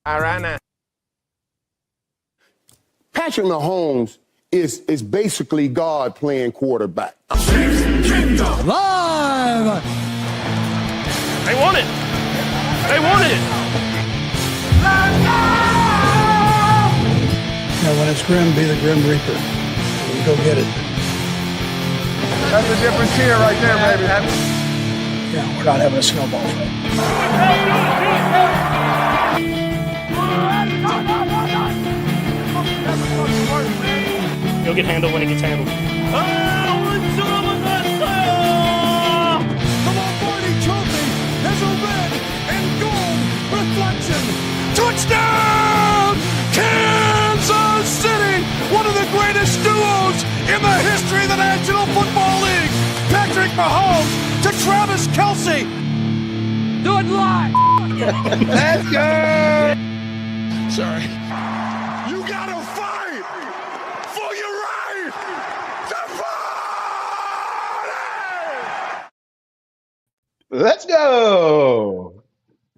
Arana. Patrick Mahomes is basically God playing quarterback. Live! They want it. They want it. Now, when it's grim, be the Grim Reaper. You go get it. That's the difference here right there, baby. Yeah, we're not having a snowball fight. He'll get handled when it gets handled. The Lombardi Trophy has a red and gold reflection. Touchdown! Kansas City! One of the greatest duos in the history of the National Football League. Patrick Mahomes to Travis Kelce. Do it live! Let's go! Sorry. You gotta fight for your right to party! Let's go!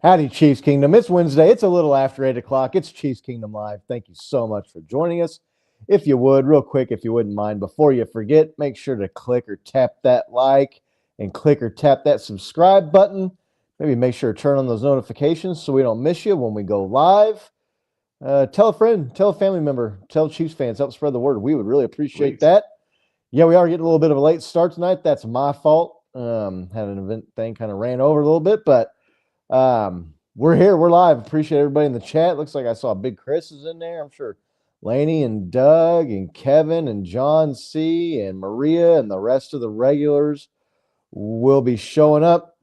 Howdy, Chiefs Kingdom. It's Wednesday. It's a little after 8 o'clock. It's Chiefs Kingdom Live. Thank you so much for joining us. If you would, real quick, if you wouldn't mind, before you forget, make sure to click or tap that like and click or tap that subscribe button. Maybe make sure to turn on those notifications so we don't miss you when we go live. Tell a friend, tell a family member, tell Chiefs fans, help spread the word. We would really appreciate that. Yeah, we are getting a little bit of a late start tonight. That's my fault. Had an event thing kind of ran over a little bit, but we're here. We're live. Appreciate everybody in the chat. Looks like I saw Big Chris is in there. I'm sure Laney and Doug and Kevin and John C. and Maria and the rest of the regulars will be showing up.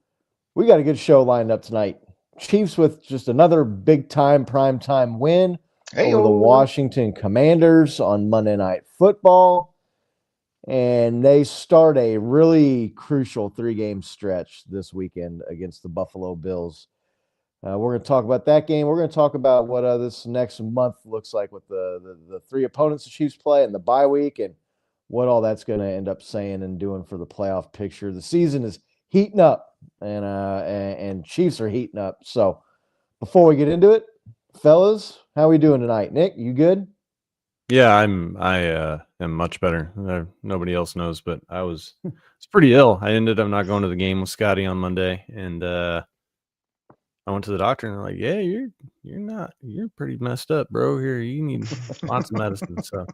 We got a good show lined up tonight. Chiefs with just another big-time primetime win over the Washington Commanders on Monday Night Football. And they start a really crucial three-game stretch this weekend against the Buffalo Bills. We're going to talk about that game. We're going to talk about what this next month looks like with the three opponents the Chiefs play and the bye week and what all that's going to end up saying and doing for the playoff picture. The season is heating up, and Chiefs are heating up. So before we get into it, fellas, how are we doing tonight? Nick, you good? Yeah, I am much better. Nobody else knows, but it's pretty ill. I ended up not going to the game with Scotty on Monday, and I went to the doctor, and they're like, "Yeah, you're pretty messed up, bro. Here, you need lots of medicine." So,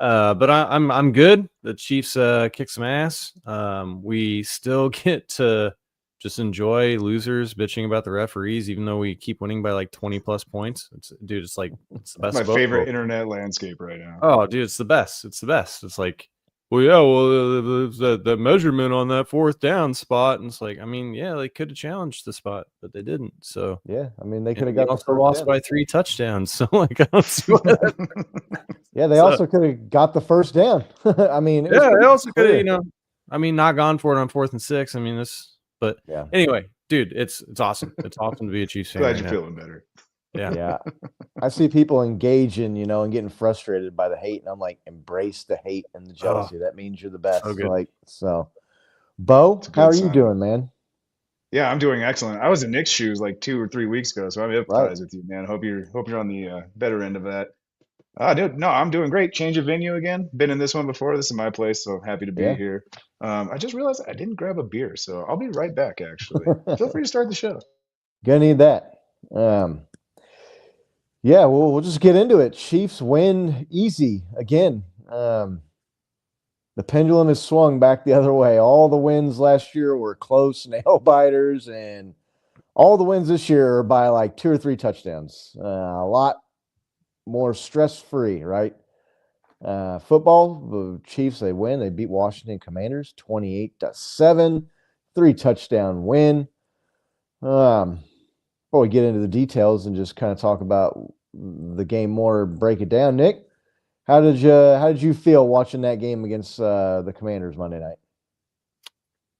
but I'm good. The Chiefs kick some ass. We still get to just enjoy losers bitching about the referees, even though we keep winning by like 20 plus points. It's the best. My favorite internet landscape right now. Oh, dude, it's the best. It's the best. It's like, well, yeah, the measurement on that fourth down spot, and it's like, I mean, yeah, they could have challenged the spot, but they didn't. So yeah, I mean, they could have got also lost by 3 touchdowns. So like, I don't see why yeah, they also could have got the first down. I mean, yeah, they also could have, not gone for it on 4th and 6. I mean, but yeah. Anyway, dude, it's awesome. It's awesome to be a Chiefs fan. Glad you're feeling better. Yeah. I see people engaging, and getting frustrated by the hate, and I'm like, embrace the hate and the jealousy. That means you're the best. So Bo, how are you doing, man? Yeah, I'm doing excellent. I was in Nick's shoes like 2 or 3 weeks ago, so I'm empathize with you, man. Hope you're on the better end of that. Dude, no, I'm doing great. Change of venue again. Been in this one before. This is my place, so happy to be here. I just realized I didn't grab a beer, so I'll be right back, actually. Feel free to start the show. Gonna need that. Yeah, we'll just get into it. Chiefs win easy again. The pendulum has swung back the other way. All the wins last year were close nail biters, and all the wins this year are by like 2 or 3 touchdowns. A lot more stress-free, right? Football, the Chiefs, they win. They beat Washington Commanders 28-7, 3-touchdown win. Before we get into the details and just kind of talk about the game more, break it down, Nick, how did you feel watching that game against the Commanders Monday night?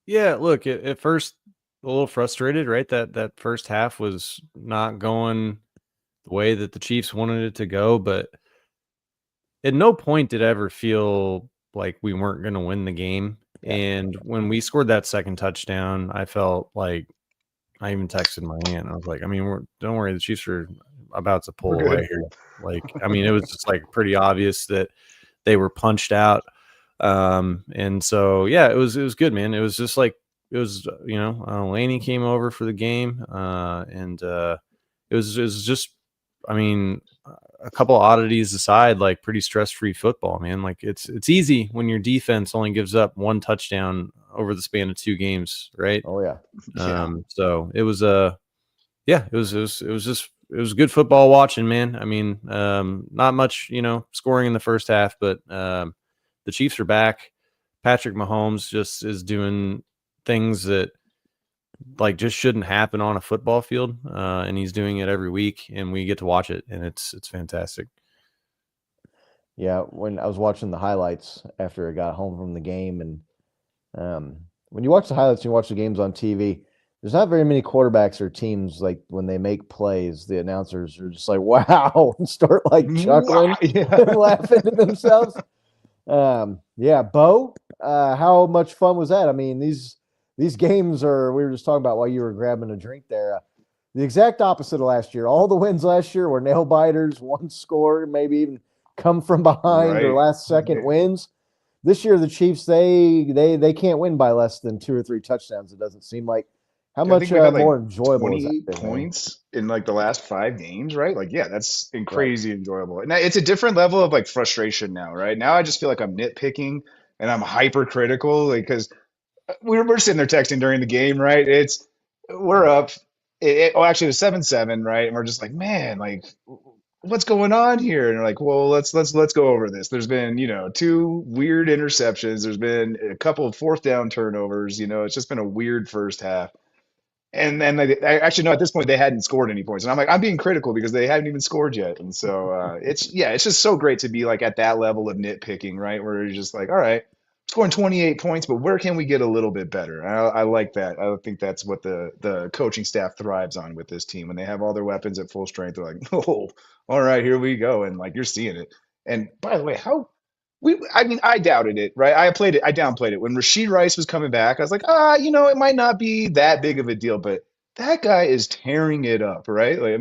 Yeah, look, at first a little frustrated, right? That first half was not going the way that the Chiefs wanted it to go, but at no point did I ever feel like we weren't going to win the game. Yeah. And when we scored that second touchdown, I felt like I even texted my aunt. I was like, I mean, don't worry, the Chiefs are about to pull We're good. away here. Like, I mean, it was just like pretty obvious that they were punched out. And so, yeah, it was good, man. It was just like, it was, Laney came over for the game. And it was just, I mean, a couple oddities aside, like pretty stress-free football, man. Like it's easy when your defense only gives up one touchdown over the span of 2 games, right? Oh yeah. So it was it was good football watching, man. I mean, not much, scoring in the first half, but the Chiefs are back. Patrick Mahomes just is doing things that like just shouldn't happen on a football field, and he's doing it every week, and we get to watch it, and it's fantastic. Yeah, when I was watching the highlights after I got home from the game, and when you watch the highlights and you watch the games on TV, there's not very many quarterbacks or teams like when they make plays, the announcers are just like, "Wow," and start like chuckling and laughing to themselves. Yeah, Bo, how much fun was that? I mean, these games are, we were just talking about while you were grabbing a drink there, the exact opposite of last year. All the wins last year were nail biters, one score, maybe even come from behind or last second wins. This year, the Chiefs, they can't win by less than 2 or 3 touchdowns. It doesn't seem like. How much more enjoyable is that? 28 points in like the last 5 games, right? Like, yeah, that's crazy enjoyable. And it's a different level of like frustration now, right? Now I just feel like I'm nitpicking and I'm hypercritical, like, because we're sitting there texting during the game, right? We're up. Actually, it was 7-7, right? And we're just like, man, like, what's going on here? And we're like, well, let's go over this. There's been, 2 weird interceptions. There's been a couple of 4th down turnovers. It's just been a weird first half. And then I actually know at this point they hadn't scored any points, and I'm like, I'm being critical because they haven't even scored yet. And so it's just so great to be like at that level of nitpicking, right? Where you're just like, all right, scoring 28 points, but where can we get a little bit better? I like that. I think that's what the coaching staff thrives on with this team. When they have all their weapons at full strength, they're like, oh, all right, here we go. And like, you're seeing it. And by the way, I doubted it, right? I downplayed it. When Rashee Rice was coming back, I was like, it might not be that big of a deal, but that guy is tearing it up, right? Like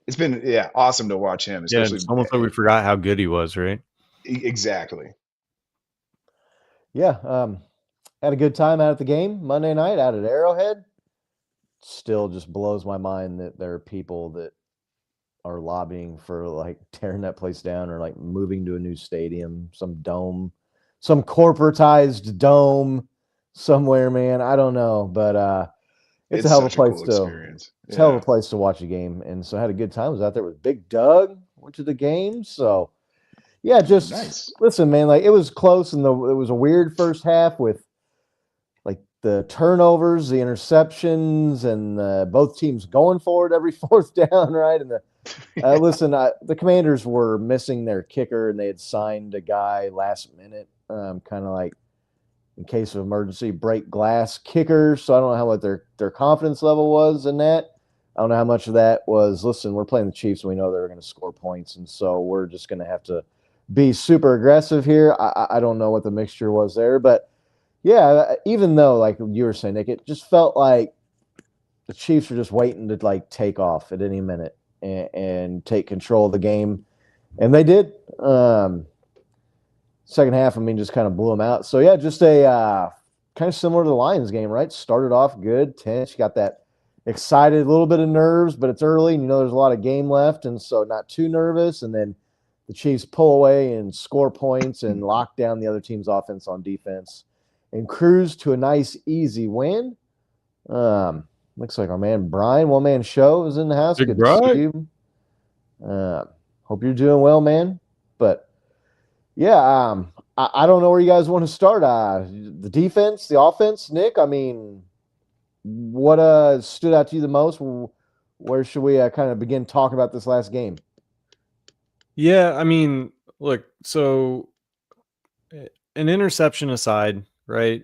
it's been awesome to watch him. Especially, it's almost like we forgot how good he was, right? Exactly. Yeah, had a good time out at the game Monday night out at Arrowhead. Still just blows my mind that there are people that are lobbying for like tearing that place down or like moving to a new stadium, some dome, some corporatized dome somewhere, man. I don't know, but it's a hell of a place It's a hell of a place to watch a game. And so I had a good time. I was out there with Big Doug, went to the game. So yeah, just nice. Listen, man, like it was close and it was a weird first half with like the turnovers, the interceptions, and both teams going for it every 4th down, right? And listen, the Commanders were missing their kicker, and they had signed a guy last minute, kind of like in case of emergency, break glass kicker. So I don't know what their confidence level was in that. I don't know how much of that was, listen, we're playing the Chiefs, and we know they're going to score points, and so we're just going to have to be super aggressive here. I don't know what the mixture was there, but yeah, even though, like you were saying, Nick, it just felt like the Chiefs were just waiting to like take off at any minute and take control of the game, and they did. Second half, I mean, just kind of blew them out. So yeah, just a kind of similar to the Lions game, right? Started off good, tense. You got that excited, a little bit of nerves, but it's early, and there's a lot of game left, and so not too nervous. And then the Chiefs pull away and score points and lock down the other team's offense on defense and cruise to a nice, easy win. Looks like our man Brian, one-man show, is in the house. Good to see you. Hope you're doing well, man. But, yeah, I don't know where you guys want to start. The defense, the offense, Nick, I mean, what stood out to you the most? Where should we kind of begin talking about this last game? Yeah, I mean, look, so an interception aside, right?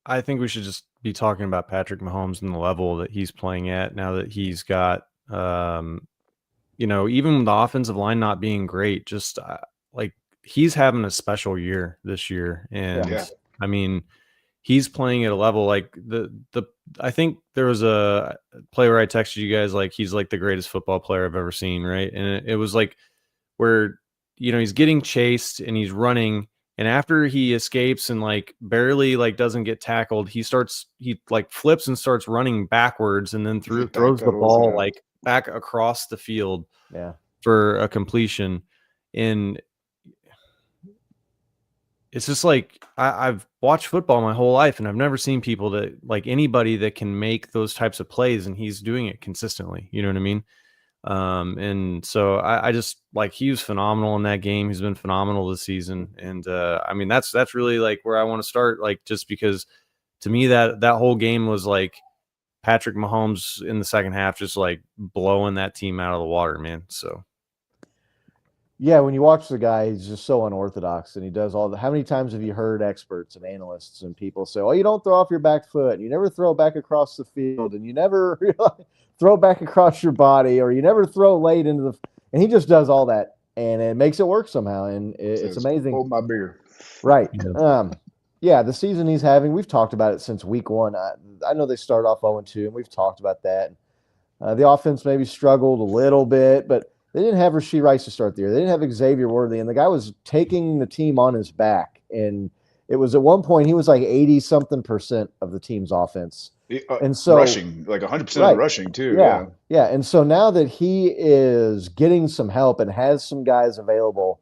I think we should just be talking about Patrick Mahomes and the level that he's playing at now that he's got, even with the offensive line not being great, just like he's having a special year this year. And I mean, he's playing at a level like I think there was a play where I texted you guys like he's like the greatest football player I've ever seen, right? And it was like where he's getting chased and he's running, and after he escapes and like barely like doesn't get tackled, he like flips and starts running backwards and then throws the ball like back across the field for a completion. And it's just like I've watched football my whole life and I've never seen people that like anybody that can make those types of plays, and he's doing it consistently. You know what I mean? And so I just like, he was phenomenal in that game. He's been phenomenal this season. And, I mean, that's really like where I want to start, like, just because to me that whole game was like Patrick Mahomes in the second half, just like blowing that team out of the water, man. So. Yeah, when you watch the guy, he's just so unorthodox, and he does how many times have you heard experts and analysts and people say, oh, you don't throw off your back foot, and you never throw back across the field, and you never throw back across your body, or you never throw late into the – and he just does all that, and it makes it work somehow, and it's amazing. Hold my beer. Right. Yeah, the season he's having, we've talked about it since week one. I know they start off 0-2, and we've talked about that. The offense maybe struggled a little bit, but – they didn't have Rashee Rice to start the year. They didn't have Xavier Worthy, and the guy was taking the team on his back. And it was at one point he was like 80-something% of the team's offense. And so rushing, like 100% of rushing too. Yeah. And so now that he is getting some help and has some guys available,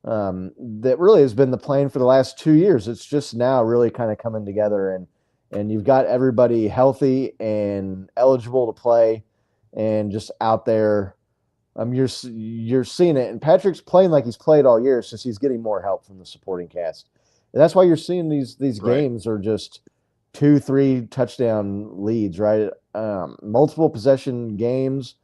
that really has been the plan for the last 2 years. It's just now really kind of coming together, and you've got everybody healthy and eligible to play and just out there. You're seeing it, and Patrick's playing like he's played all year since he's getting more help from the supporting cast. And that's why you're seeing these games are just 2-3 touchdown leads, right? Multiple possession games.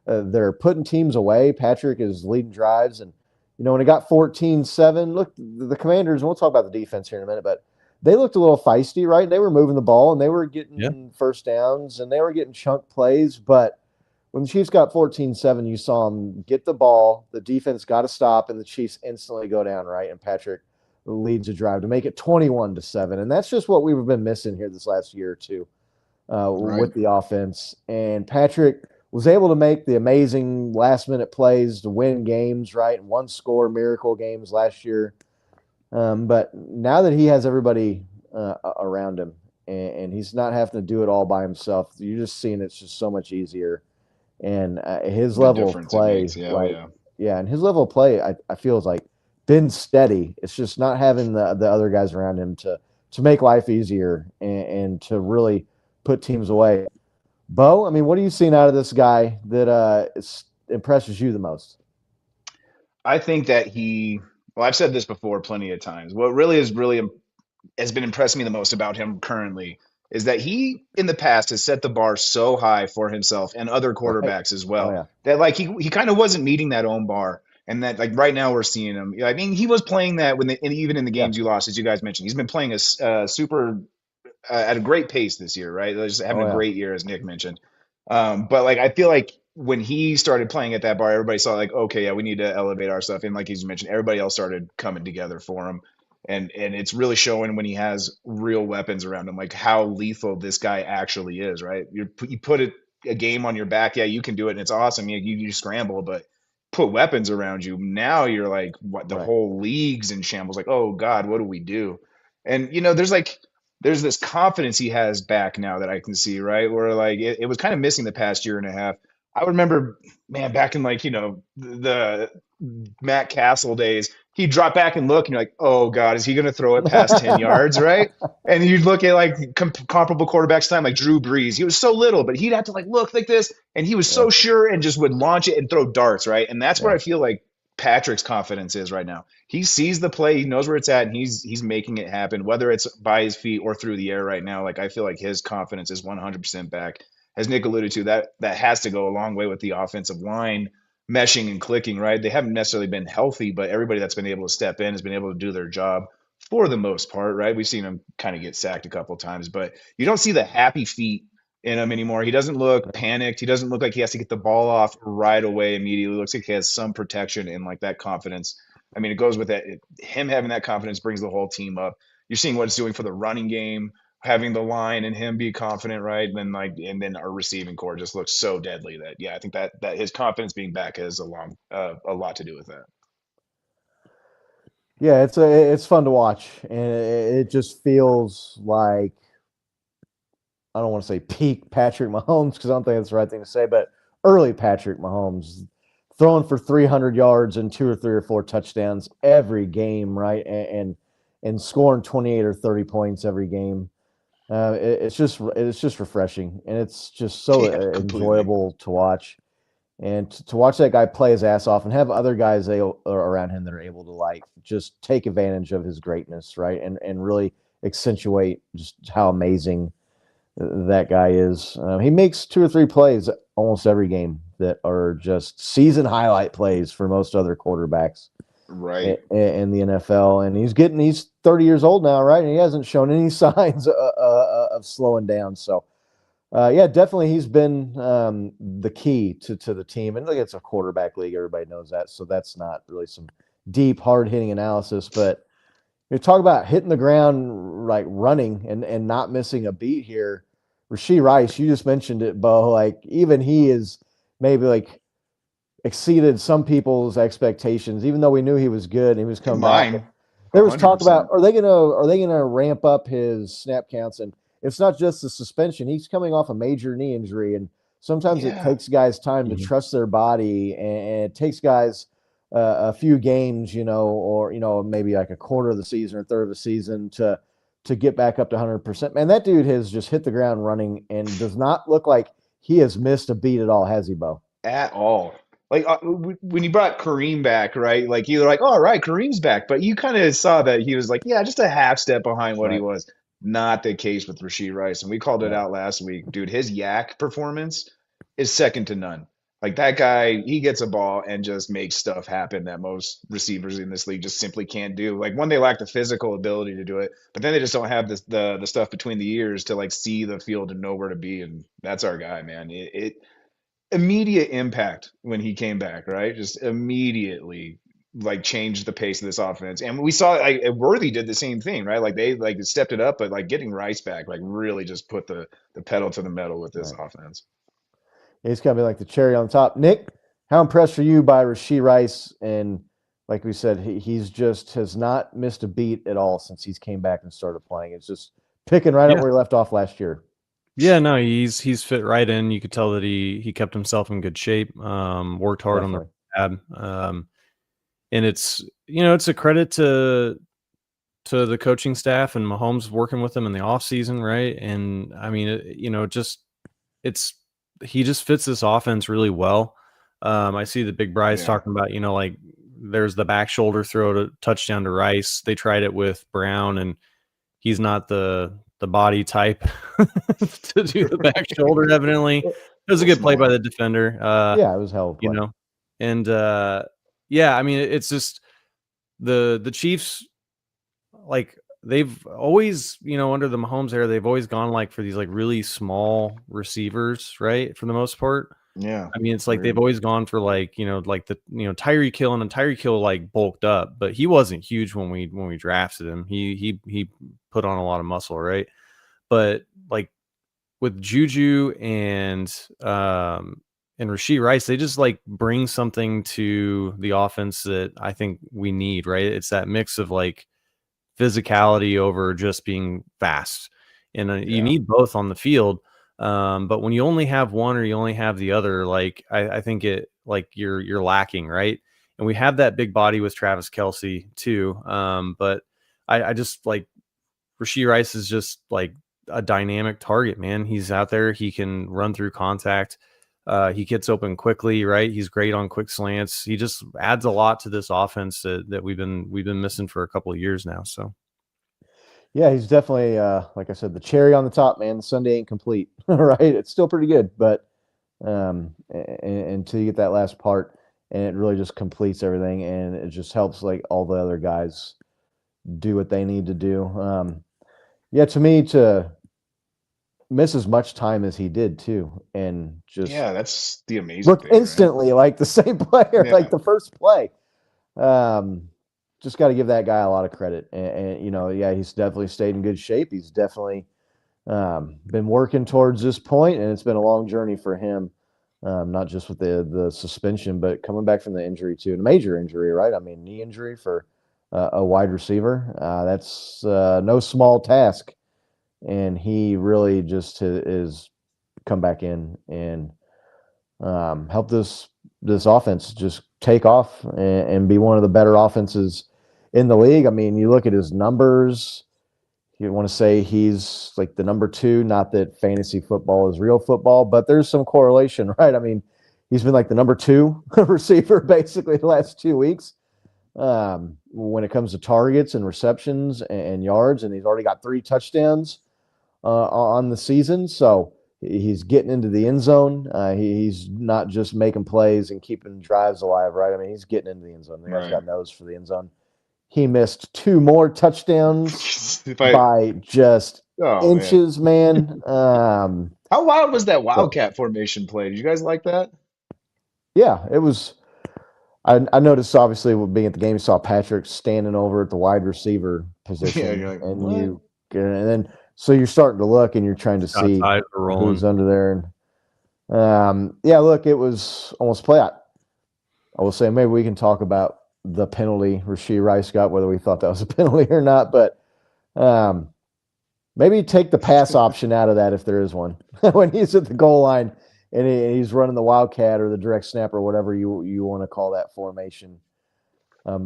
They're putting teams away. Patrick is leading drives, and when it got 14-7, look, the Commanders, and we'll talk about the defense here in a minute, but they looked a little feisty, right? They were moving the ball, and they were getting first downs, and they were getting chunk plays, but when the Chiefs got 14-7, you saw them get the ball, the defense got to stop, and the Chiefs instantly go down, right? And Patrick leads a drive to make it 21-7. And that's just what we've been missing here this last year or two with the offense. And Patrick was able to make the amazing last-minute plays to win games, right? And one-score miracle games last year. But now that he has everybody around him and he's not having to do it all by himself, you're just seeing it's just so much easier. And his level of play, and his level of play, I feel is like been steady. It's just not having the other guys around him to make life easier and to really put teams away. Bo, I mean, what are you seeing out of this guy that impresses you the most? I think that I've said this before plenty of times. What really has been impressing me the most about him currently is that he, in the past, has set the bar so high for himself and other quarterbacks as well, that like he kind of wasn't meeting that own bar. And that like right now we're seeing him. I mean, he was playing that even in the games you lost, as you guys mentioned, he's been playing a super at a great pace this year, right? Just having a great year, as Nick mentioned. But like, I feel like when he started playing at that bar, everybody saw like, okay, yeah, we need to elevate our stuff. And like you mentioned, everybody else started coming together for him. And it's really showing when he has real weapons around him, like how lethal this guy actually is, right? You put a game on your back, yeah, you can do it, and it's awesome. You scramble, but put weapons around you. Now you're like, what? The whole league's in shambles. Like, oh God, what do we do? And there's this confidence he has back now that I can see, right? Where like it was kind of missing the past year and a half. I remember, man, back in like the Matt Castle days. He'd drop back and look, and you're like, oh, God, is he going to throw it past 10 yards, right? And you'd look at, like, comparable quarterbacks time, like Drew Brees. He was so little, but he'd have to, like, look like this, and he was so sure and just would launch it and throw darts, right? And that's where I feel like Patrick's confidence is right now. He sees the play. He knows where it's at, and he's making it happen, whether it's by his feet or through the air right now. Like, I feel like his confidence is 100% back. As Nick alluded to, that has to go a long way with the offensive line meshing and clicking, right? They haven't necessarily been healthy, but everybody that's been able to step in has been able to do their job for the most part, right? We've seen him kind of get sacked a couple of times, but you don't see the happy feet in him anymore. He doesn't look panicked. He doesn't look like he has to get the ball off right away immediately. It looks like he has some protection and like that confidence. I mean, it goes with that. Him having that confidence brings the whole team up. you're seeing what it's doing for the running game, having the line and him be confident, right? And then our receiving core just looks so deadly that I think that his confidence being back has a lot to do with that. Yeah, it's fun to watch, and it just feels like, I don't want to say peak Patrick Mahomes because I don't think that's the right thing to say, but early Patrick Mahomes throwing for 300 yards and 2 or 3 or 4 touchdowns every game, right? And scoring 28 or 30 points every game. It's just refreshing, and it's just so enjoyable to watch. And to watch that guy play his ass off and have other guys around him that are able to like just take advantage of his greatness, right? And really accentuate just how amazing that guy is. He makes 2 or 3 plays almost every game that are just season highlight plays for most other quarterbacks, right, in the NFL. And he's 30 years old now, right? And he hasn't shown any signs of slowing down. So, yeah, definitely he's been the key to the team. And look, it's a quarterback league. Everybody knows that. So that's not really some deep, hard-hitting analysis. But you talk about hitting the ground, like running and not missing a beat here. Rashee Rice, you just mentioned it, Bo. Like, even he is maybe like exceeded some people's expectations, even though we knew he was good and he was coming back. There was 100%. Talk about, are they gonna ramp up his snap counts? And it's not just the suspension. He's coming off a major knee injury, and sometimes it takes guys time to trust their body, and it takes guys a few games, or maybe like a quarter of the season or third of the season to get back up to 100%. Man, that dude has just hit the ground running and does not look like he has missed a beat at all, has he, Bo? At all. Like when you brought Kareem back, right? Like you were like, "All right, Kareem's back," but you kind of saw that he was like, just a half step behind what he was. Not the case with Rashee Rice, and we called it out last week, dude. His yak performance is second to none. Like, that guy, he gets a ball and just makes stuff happen that most receivers in this league just simply can't do. Like, one, they lack the physical ability to do it, but then they just don't have the stuff between the ears to like see the field and know where to be, and that's our guy, man. It immediate impact when he came back, right? Just immediately like changed the pace of this offense. And we saw Worthy did the same thing, right? Like they like stepped it up, but like getting Rice back like really just put the pedal to the metal with this offense. He's gonna be like the cherry on top. Nick, how impressed are you by Rashee Rice? And like we said, he's just has not missed a beat at all since he's came back and started playing. It's just picking right up where he left off last year. Yeah, no, he's fit right in. You could tell that he kept himself in good shape, worked hard on the rehab. And it's a credit to the coaching staff and Mahomes working with them in the offseason, right? And I mean, he just fits this offense really well. I see the Big Bryce talking about, like there's the back shoulder throw to touchdown to Rice. They tried it with Brown, and he's not the body type to do the back shoulder, evidently. It was a good play by the defender. It was hell of a play. And I mean, it's just the Chiefs, like they've always, under the Mahomes era, they've always gone like for these like really small receivers, right? For the most part. Yeah. I mean, it's like they've always gone for like, like the, Tyreek Hill, and Tyreek Hill like bulked up, but he wasn't huge when we drafted him. He put on a lot of muscle, right? But like with Juju and Rashee Rice, they just like bring something to the offense that I think we need, right? It's that mix of like physicality over just being fast, and you need both on the field. But when you only have one or you only have the other, like I think it like you're lacking, right? And we have that big body with Travis Kelce too. But I just like Rashee Rice is just like a dynamic target, man. He's out there, he can run through contact. He gets open quickly, right? He's great on quick slants. He just adds a lot to this offense that we've been missing for a couple of years now. So. Yeah, he's definitely, like I said, the cherry on the top, man. The sundae ain't complete, right? It's still pretty good, but until you get that last part, and it really just completes everything, and it just helps like all the other guys do what they need to do. To me, to miss as much time as he did too, and just that's the amazing look thing, instantly like the same player, like the first play. just got to give that guy a lot of credit. And yeah, he's definitely stayed in good shape. He's definitely been working towards this point, and it's been a long journey for him. Not just with the suspension, but coming back from the injury too, a major injury, right? I mean, knee injury for a wide receiver. That's no small task, and he really just is come back in and help this offense just take off and be one of the better offenses in the league. I mean, you look at his numbers. You want to say he's like the number 2, not that fantasy football is real football, but there's some correlation, right? I mean, he's been like the number 2 receiver basically the last 2 weeks when it comes to targets and receptions and yards, and he's already got 3 touchdowns on the season. So he's getting into the end zone. He's not just making plays and keeping drives alive, right? I mean, he's getting into the end zone. The guy's got nose for the end zone. He missed 2 more touchdowns by just inches, man. How wild was that Wildcat formation play? Did you guys like that? Yeah, it was. I noticed, obviously, being at the game, you saw Patrick standing over at the wide receiver position. Yeah, you're like, and what? and then so you're starting to look and you're trying to see who's under there. And yeah, look, it was almost play. I will say maybe we can talk about the penalty Rashee Rice got, whether we thought that was a penalty or not, but maybe take the pass option out of that if there is one when he's at the goal line and he's running the Wildcat or the direct snap or whatever you want to call that formation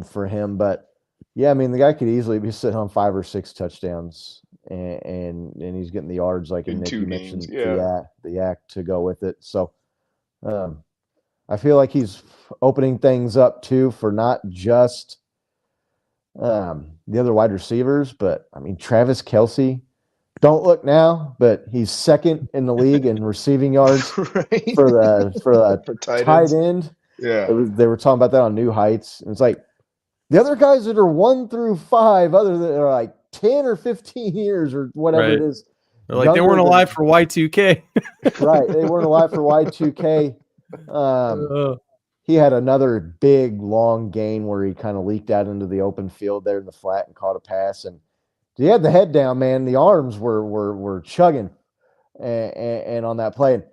for him. But yeah, I mean, the guy could easily be sitting on 5 or 6 touchdowns and he's getting the yards like Nick, you mentioned, the yak to go with it. So I feel like he's opening things up too for not just the other wide receivers, but I mean, Travis Kelce, don't look now, but he's 2nd in the league in receiving yards for the tight end. Yeah. They were talking about that on New Heights. And it's like the other guys that are 1 through 5, other than are like 10 or 15 years or whatever it is. They're like, they weren't alive for Y2K. Right. They weren't alive for Y2K. He had another big long gain where he kind of leaked out into the open field there in the flat and caught a pass, and he had the head down, man. The arms were chugging and on that play. And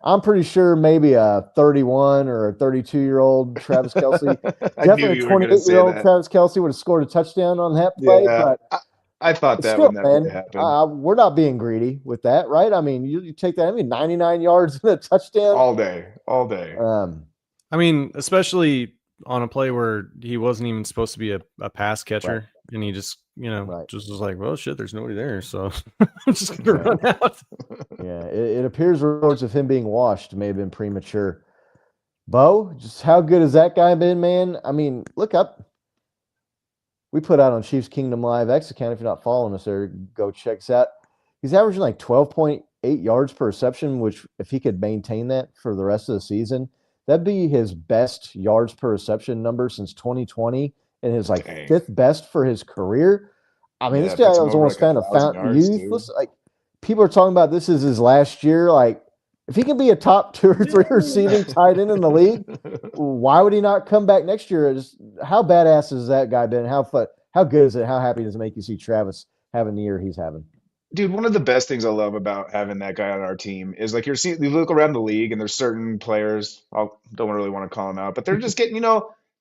I'm pretty sure maybe a 31 or a 32-year-old Travis Kelce, definitely a 28-year-old Travis Kelce would have scored a touchdown on that play. Yeah, but I thought that still, when that happened. We're not being greedy with that, right? I mean, you take that. I mean, 99 yards and a touchdown all day. I mean, especially on a play where he wasn't even supposed to be a pass catcher, and he just just was like, well, shit, there's nobody there, so I'm just gonna run out. Yeah, it appears reports of him being washed may have been premature. Bo, just how good has that guy been, man? I mean, look up. We put out on Chiefs Kingdom Live X account. If you're not following us there, go check us out. He's averaging like 12.8 yards per reception, which if he could maintain that for the rest of the season, that'd be his best yards per reception number since 2020 and his like 5th best for his career. I mean, this guy was almost found a fountain youth. Listen, like people are talking about this is his last year. Like if he can be a top 2 or 3 receiving tight end in the league, why would he not come back next year? Just, how badass has that guy been? How good is it? How happy does it make you see Travis having the year he's having? Dude, one of the best things I love about having that guy on our team is like you look around the league and there's certain players, I don't really want to call them out, but they're just getting,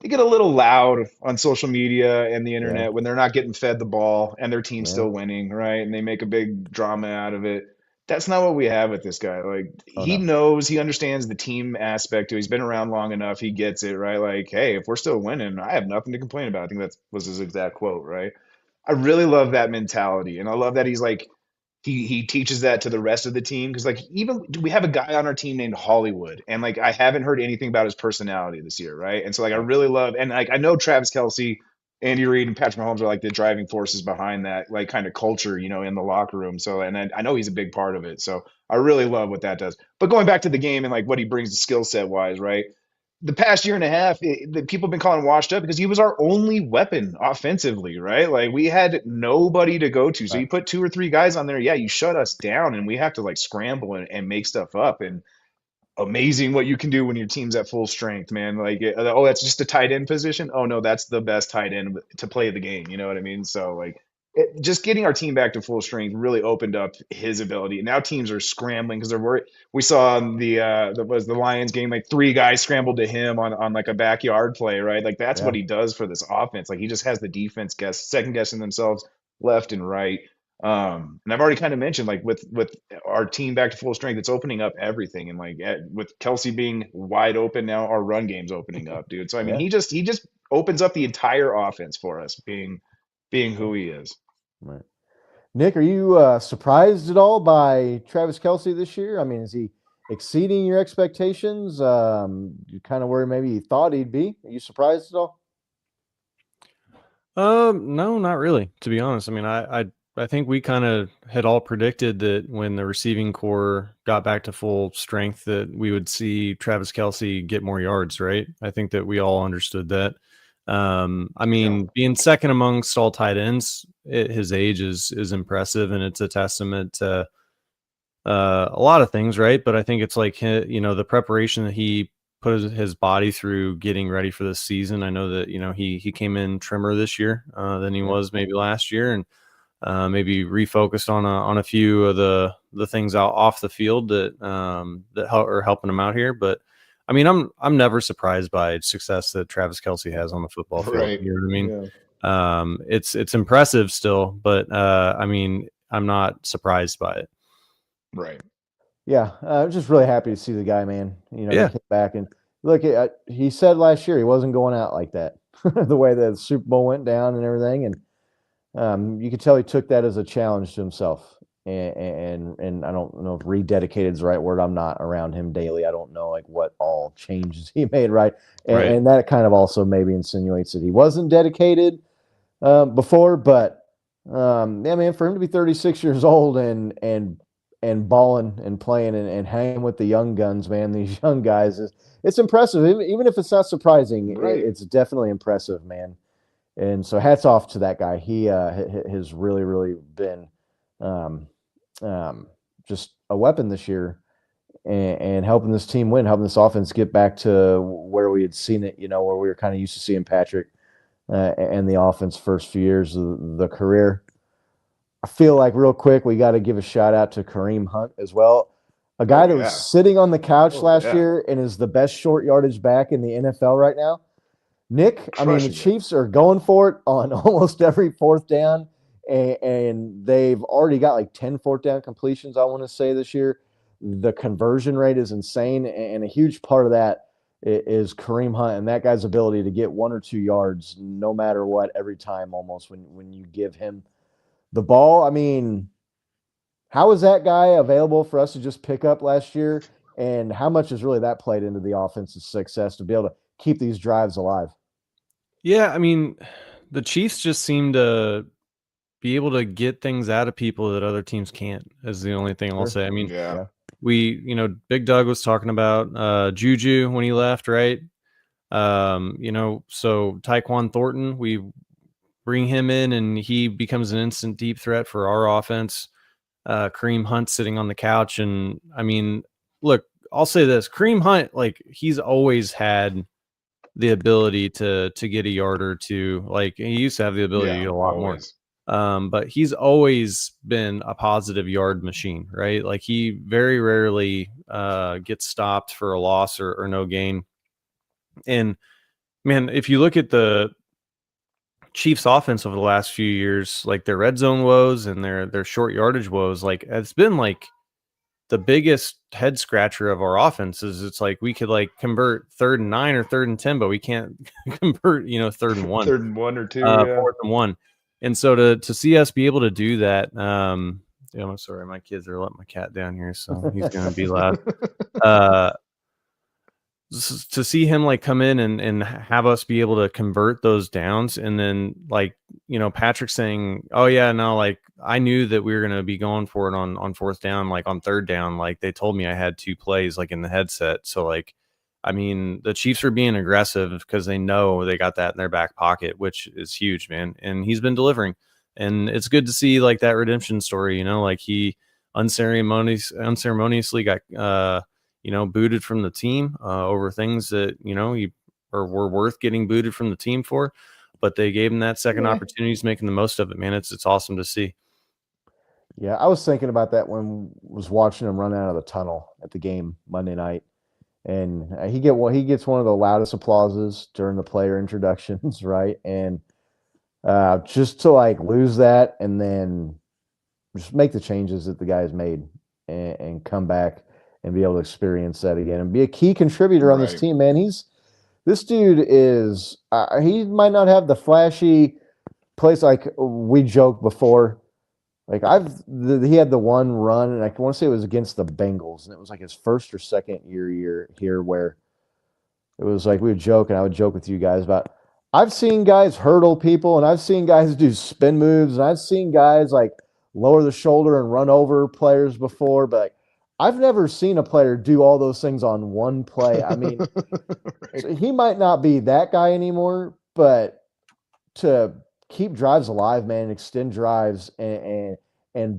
they get a little loud on social media and the internet when they're not getting fed the ball and their team's still winning, right? And they make a big drama out of it. That's not what we have with this guy. Like he knows, he understands the team aspect too. He's been around long enough. He gets it, right? Like, hey, if we're still winning, I have nothing to complain about. I think that was his exact quote, right? I really love that mentality. And I love that he's like, he teaches that to the rest of the team. Cause like, even we have a guy on our team named Hollywood, and like, I haven't heard anything about his personality this year. Right. And so like, I really love, and like, I know Travis Kelce, Andy Reid, and Patrick Mahomes are like the driving forces behind that, like kind of culture, in the locker room. So, and I know he's a big part of it. So I really love what that does. But going back to the game and like what he brings to skill set wise, right? The past year and a half, the people have been calling washed up because he was our only weapon offensively, right? Like we had nobody to go to. So you put 2 or 3 guys on there. Yeah, you shut us down and we have to like scramble and make stuff up. And amazing what you can do when your team's at full strength, man. Like, oh, that's just a tight end position. Oh no, that's the best tight end to play the game. You know what I mean? So like, just getting our team back to full strength really opened up his ability. Now teams are scrambling because they're worried. We saw in the Lions game, like 3 guys scrambled to him on like a backyard play, right? Like that's what he does for this offense. Like he just has the defense second guessing themselves left and right. And I've already kind of mentioned, like with our team back to full strength, it's opening up everything. And like with Kelsey being wide open now, our run game's opening up, dude. So I mean, he just opens up the entire offense for us, being who he is. Right. Nick, are you surprised at all by Travis Kelce this year? I mean, is he exceeding your expectations? You kind of where maybe you thought he'd be. Are you surprised at all? No, not really, to be honest. I mean, I think we kind of had all predicted that when the receiving core got back to full strength that we would see Travis Kelce get more yards, right? I think that we all understood that. I mean, being second amongst all tight ends at his age is impressive, and it's a testament to a lot of things, right? But I think it's like, you know, the preparation that he put his body through getting ready for this season. I know that, you know, he came in trimmer this year than he was maybe last year, and maybe refocused on a few of the things out off the field that are helping him out here. But I mean, I'm never surprised by success that Travis Kelce has on the football field. Right. You know what I mean? It's impressive still, but I mean, I'm not surprised by it. Right. Yeah, I'm just really happy to see the guy, man. You know, Yeah. he came back and look. He said last year he wasn't going out like that. The way that the Super Bowl went down and everything, and you could tell he took that as a challenge to himself. And I don't know if rededicated is the right word. I'm not around him daily. I don't know like what all changes he made, right? And that kind of also maybe insinuates that he wasn't dedicated before. But yeah, man, for him to be 36 years old and balling and playing and hanging with the young guns, man, these young guys, it's impressive. Even if it's not surprising, it's definitely impressive, man. And so hats off to that guy. He has really, really been just a weapon this year and helping this team win, helping this offense get back to where we had seen it, you know, where we were kind of used to seeing Patrick and the offense first few years of the career. I feel like real quick, we got to give a shout out to Kareem Hunt as well. A guy that was sitting on the couch last year and is the best short yardage back in the NFL right now. Nick, I mean, the Chiefs are going for it on almost every fourth down, and they've already got like 10 fourth down completions, I want to say, this year. The conversion rate is insane, and a huge part of that is Kareem Hunt and that guy's ability to get 1 or 2 yards no matter what every time almost when you give him the ball. I mean, how is that guy available for us to just pick up last year, and how much has really that played into the offense's success to be able to keep these drives alive? Yeah, I mean, the Chiefs just seem to be able to get things out of people that other teams can't, is the only thing I'll say. I mean, Big Doug was talking about Juju when he left, right? You know, so Tyquan Thornton, we bring him in and he becomes an instant deep threat for our offense. Kareem Hunt sitting on the couch. And I mean, look, I'll say this, Kareem Hunt, like he's always had the ability to get a yard or two. Like he used to have the ability to get a lot more. But he's always been a positive yard machine, right? Like he very rarely gets stopped for a loss or no gain. And man, if you look at the Chiefs offense over the last few years, like their red zone woes and their short yardage woes, like it's been like the biggest head scratcher of our offense is it's like we could like convert 3rd and 9 or 3rd and 10, but we can't convert, 3rd and 1, 3rd and 1 or 2, 4th and 1. And so to see us be able to do that, I'm sorry, my kids are letting my cat down here, so he's going to be loud. To see him like come in and have us be able to convert those downs, and then like Patrick saying, "Oh yeah, no, like I knew that we were going to be going for it on 4th down, like on 3rd down, like they told me I had 2 plays like in the headset." So like, I mean, the Chiefs are being aggressive because they know they got that in their back pocket, which is huge, man. And he's been delivering, and it's good to see like that redemption story. Like he unceremoniously got booted from the team over things that, were worth getting booted from the team for, but they gave him that second opportunity. He's making the most of it, man. It's awesome to see. Yeah, I was thinking about that when I was watching him run out of the tunnel at the game Monday night. And he gets one of the loudest applauses during the player introductions, right? And just to like lose that and then just make the changes that the guys made and come back and be able to experience that again and be a key contributor on this team, man. This dude is he might not have the flashy place like we joked before. Like he had the one run, and I want to say it was against the Bengals, and it was like his first or second year here where it was like we would joke, and I would joke with you guys about I've seen guys hurdle people, and I've seen guys do spin moves, and I've seen guys like lower the shoulder and run over players before, but like, I've never seen a player do all those things on one play. I mean, so he might not be that guy anymore, but to keep drives alive, man, extend drives and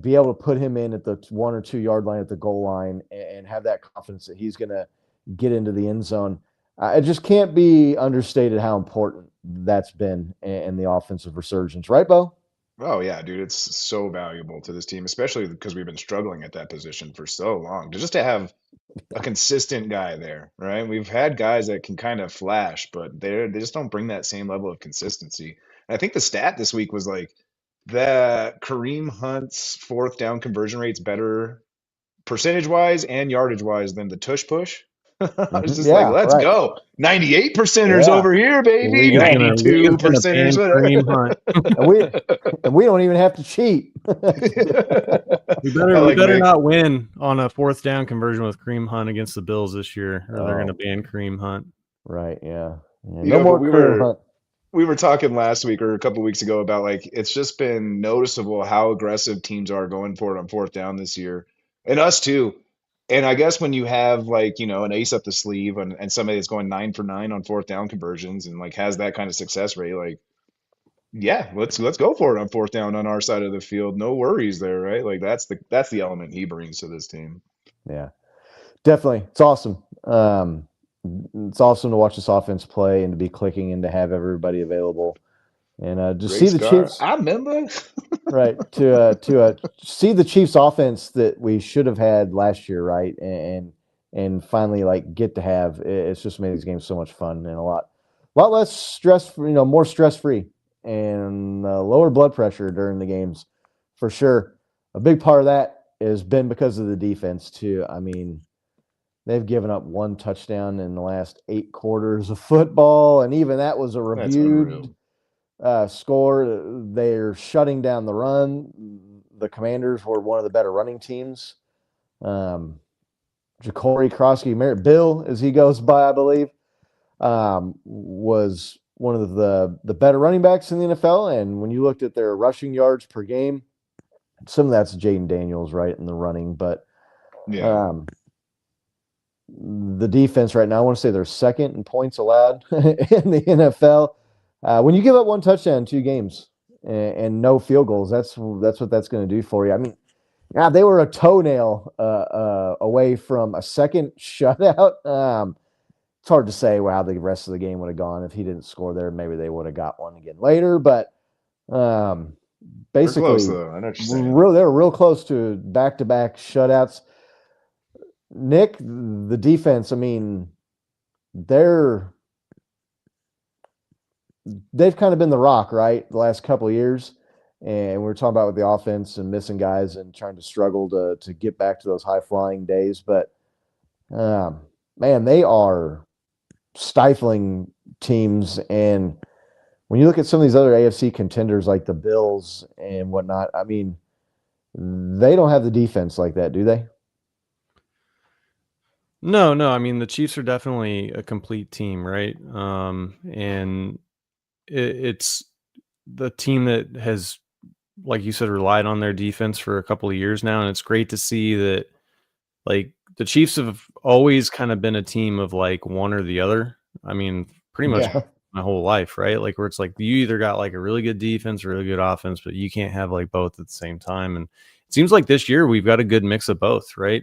be able to put him in at the 1 or 2 yard line at the goal line and have that confidence that he's going to get into the end zone. It just can't be understated how important that's been in the offensive resurgence. Right, Bo? Oh, yeah, dude, it's so valuable to this team, especially because we've been struggling at that position for so long. Just to have a consistent guy there, right? We've had guys that can kind of flash, but they just don't bring that same level of consistency. And I think the stat this week was like that Kareem Hunt's fourth down conversion rate's better percentage-wise and yardage-wise than the tush push. I was just like, let's go. 98%ers over here, baby. 92%ers. and we don't even have to cheat. we better not win on a fourth down conversion with Kareem Hunt against the Bills this year, or they're going to ban Kareem Hunt. Right, yeah. No more Kareem Hunt. We were talking last week or a couple of weeks ago about like it's just been noticeable how aggressive teams are going for it on fourth down this year, and us too. And I guess when you have like, an ace up the sleeve and somebody that's going 9 for 9 on fourth down conversions and like has that kind of success rate, like, yeah, let's go for it on fourth down on our side of the field. No worries there, right? Like that's the element he brings to this team. Yeah, definitely. It's awesome. It's awesome to watch this offense play and to be clicking and to have everybody available. And just see the Chiefs. I remember. Right. To see the Chiefs offense that we should have had last year, right? And finally like get to have. It's just made these games so much fun and a lot less stress, more stress-free and lower blood pressure during the games for sure. A big part of that has been because of the defense too. I mean, they've given up 1 touchdown in the last 8 quarters of football, and even that was a reviewed score. They're shutting down the run. The Commanders were one of the better running teams. Ja'Cory Krosky, Bill, as he goes by, I believe, was one of the better running backs in the NFL. And when you looked at their rushing yards per game, some of that's Jaden Daniels, right, in the running. But the defense right now, I want to say they're second in points allowed in the NFL. When you give up 1 touchdown in 2 games and no field goals, that's what that's going to do for you. I mean, they were a toenail away from a second shutout. It's hard to say how the rest of the game would have gone if he didn't score there. Maybe they would have got one again later, but basically, close, though. I know what you're saying. They were real close to back-to-back shutouts. Nick, the defense, I mean, they've kind of been the rock, right, the last couple of years. And we were talking about with the offense and missing guys and trying to struggle to get back to those high-flying days. But, man, they are stifling teams. And when you look at some of these other AFC contenders like the Bills and whatnot, I mean, they don't have the defense like that, do they? No. I mean, the Chiefs are definitely a complete team, right? And it's the team that has, like you said, relied on their defense for a couple of years now. And it's great to see that, like, the Chiefs have always kind of been a team of like one or the other. I mean, pretty much my whole life, right? Like, where it's like you either got like a really good defense, really good offense, but you can't have like both at the same time. And it seems like this year we've got a good mix of both, right?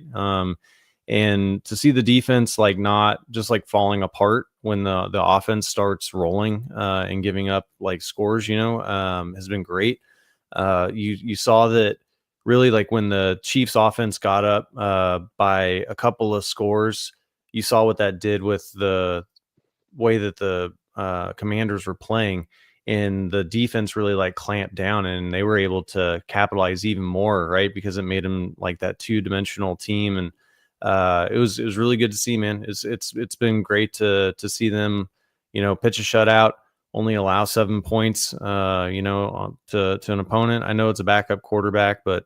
And to see the defense like not just like falling apart when the offense starts rolling and giving up like scores, has been great. You saw that really, like when the Chiefs offense got up by a couple of scores, you saw what that did with the way that the Commanders were playing, and the defense really like clamped down, and they were able to capitalize even more, right? Because it made them like that 2-dimensional team. And it was really good to see, man. It's been great to see them, pitch a shutout, only allow 7 points, to an opponent. I know it's a backup quarterback, but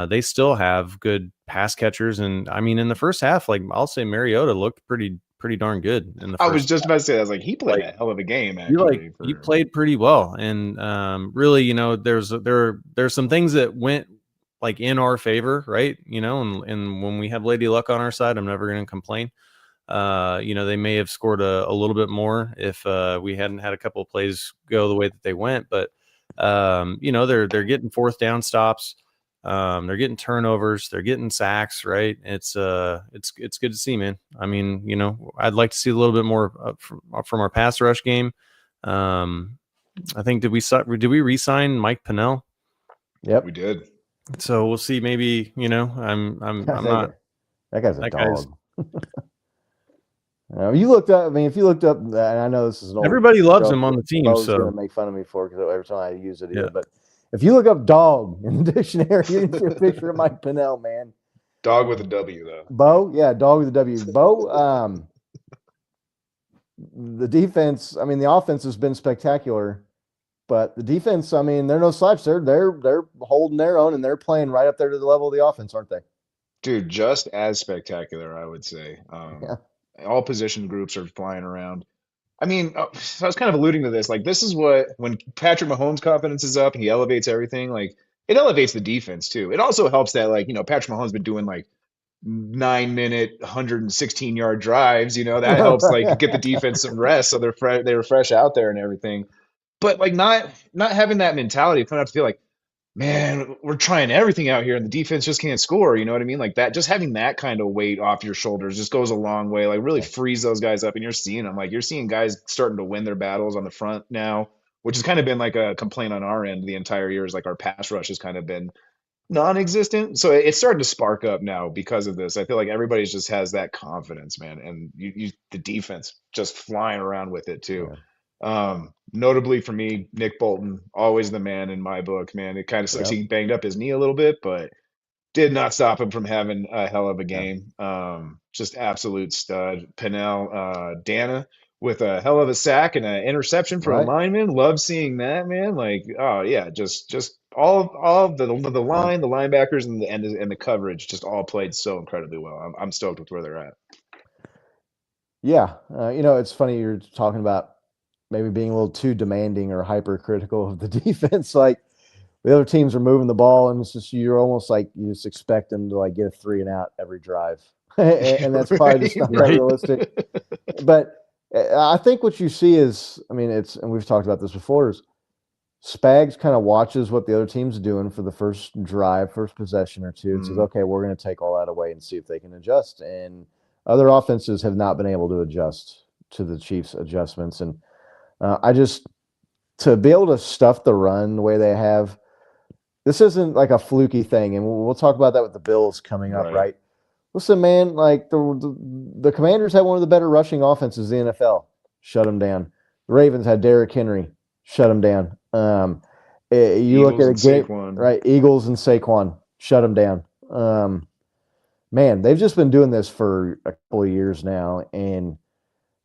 they still have good pass catchers. And I mean, in the first half, like I'll say Mariota looked pretty darn good in the first I was just half. about to say, I was like, he played a hell of a game, actually. He played pretty well. And really, there's some things that went like in our favor, right? And when we have Lady Luck on our side, I'm never going to complain. They may have scored a little bit more if we hadn't had a couple of plays go the way that they went, but they're getting fourth down stops. They're getting turnovers, they're getting sacks, right? It's good to see, man. I mean, I'd like to see a little bit more from our pass rush game. I think did we re-sign Mike Pennell? Yep, we did. So we'll see. Maybe I'm not. That guy's a dog. You looked up. I mean, if you looked up, and I know this is an old everybody loves joke, him on the team. Bo's so gonna make fun of me for it because every time I use it, Yeah. but if you look up dog in the dictionary, you can see a picture of Mike Pennell, man. Dog with a W, though. Bo, yeah, dog with a W. Bo, the defense, I mean, the offense has been spectacular, but the defense, I mean, they're no slouch. They're holding their own, and they're playing right up there to the level of the offense, aren't they? Dude, just as spectacular, I would say. Yeah. All position groups are flying around. I mean, so I was kind of alluding to this. Like, this is what, when Patrick Mahomes' confidence is up and he elevates everything, like, it elevates the defense, too. It also helps that, like, Patrick Mahomes been doing, like, 9-minute, 116-yard drives. That helps, like, get the defense some rest so they were fresh out there and everything. But, like, not having that mentality, coming out to feel like, man, we're trying everything out here and the defense just can't score. You know what I mean? Like that, just having that kind of weight off your shoulders just goes a long way. Like really frees those guys up, and you're seeing them. Like you're seeing guys starting to win their battles on the front now, which has kind of been like a complaint on our end the entire year. Is like our pass rush has kind of been non-existent. So it's starting to spark up now because of this. I feel like everybody just has that confidence, man, and the defense just flying around with it too. Yeah. Notably for me, Nick Bolton, always the man in my book, man. It kind of sucks he banged up his knee a little bit, but did not stop him from having a hell of a game. Just absolute stud. Pennell, Dana with a hell of a sack and an interception for a lineman. Love seeing that, man. Like, oh yeah, just all of the line, the linebackers, and the coverage just all played so incredibly well. I'm stoked with where they're at. Yeah, it's funny you're talking about maybe being a little too demanding or hypercritical of the defense. Like the other teams are moving the ball, and it's just you're almost like you just expect them to like get a 3-and-out every drive, and that's probably just not realistic. But I think what you see is, I mean, and we've talked about this before, is Spags kind of watches what the other team's doing for the first drive, first possession or two, and says, okay, we're going to take all that away and see if they can adjust. And other offenses have not been able to adjust to the Chiefs' adjustments. And to be able to stuff the run the way they have, this isn't like a fluky thing. And we'll talk about that with the Bills coming up, right? Listen, man, like the Commanders had one of the better rushing offenses in the NFL. Shut them down. The Ravens had Derrick Henry. Shut them down. You look at a game, right? Eagles and Saquon. Shut them down. Man, they've just been doing this for a couple of years now. And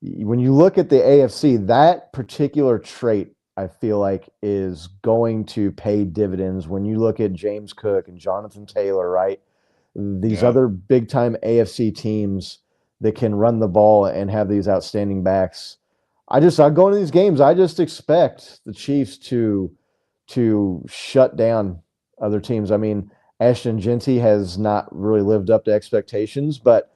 when you look at the AFC, that particular trait, I feel like, is going to pay dividends when you look at James Cook and Jonathan Taylor, right? These other big-time AFC teams that can run the ball and have these outstanding backs. I go into these games, I just expect the Chiefs to shut down other teams. I mean, Ashton Genty has not really lived up to expectations, but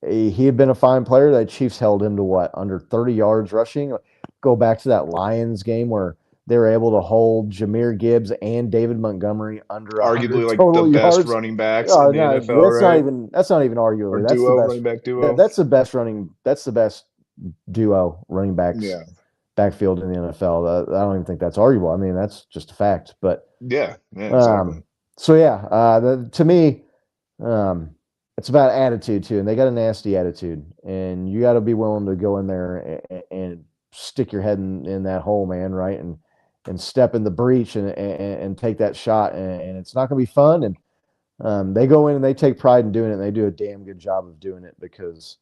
he had been a fine player. The Chiefs held him to under 30 yards rushing. Go back to that Lions game where they were able to hold Jahmyr Gibbs and David Montgomery under 100 Arguably like total the best yards. running backs Oh, in the no, NFL, right? that's not even arguably. Or That's duo, the best running back duo. That's the best that's the best duo running backs Yeah. backfield in the NFL. I don't even think that's arguable. I mean, that's just a fact. But Yeah, exactly. so yeah, to me, it's about attitude too, and they got a nasty attitude, and you got to be willing to go in there and stick your head in that hole, man, right, and step in the breach and take that shot, and it's not going to be fun. And they go in and they take pride in doing it, and they do a damn good job of doing it because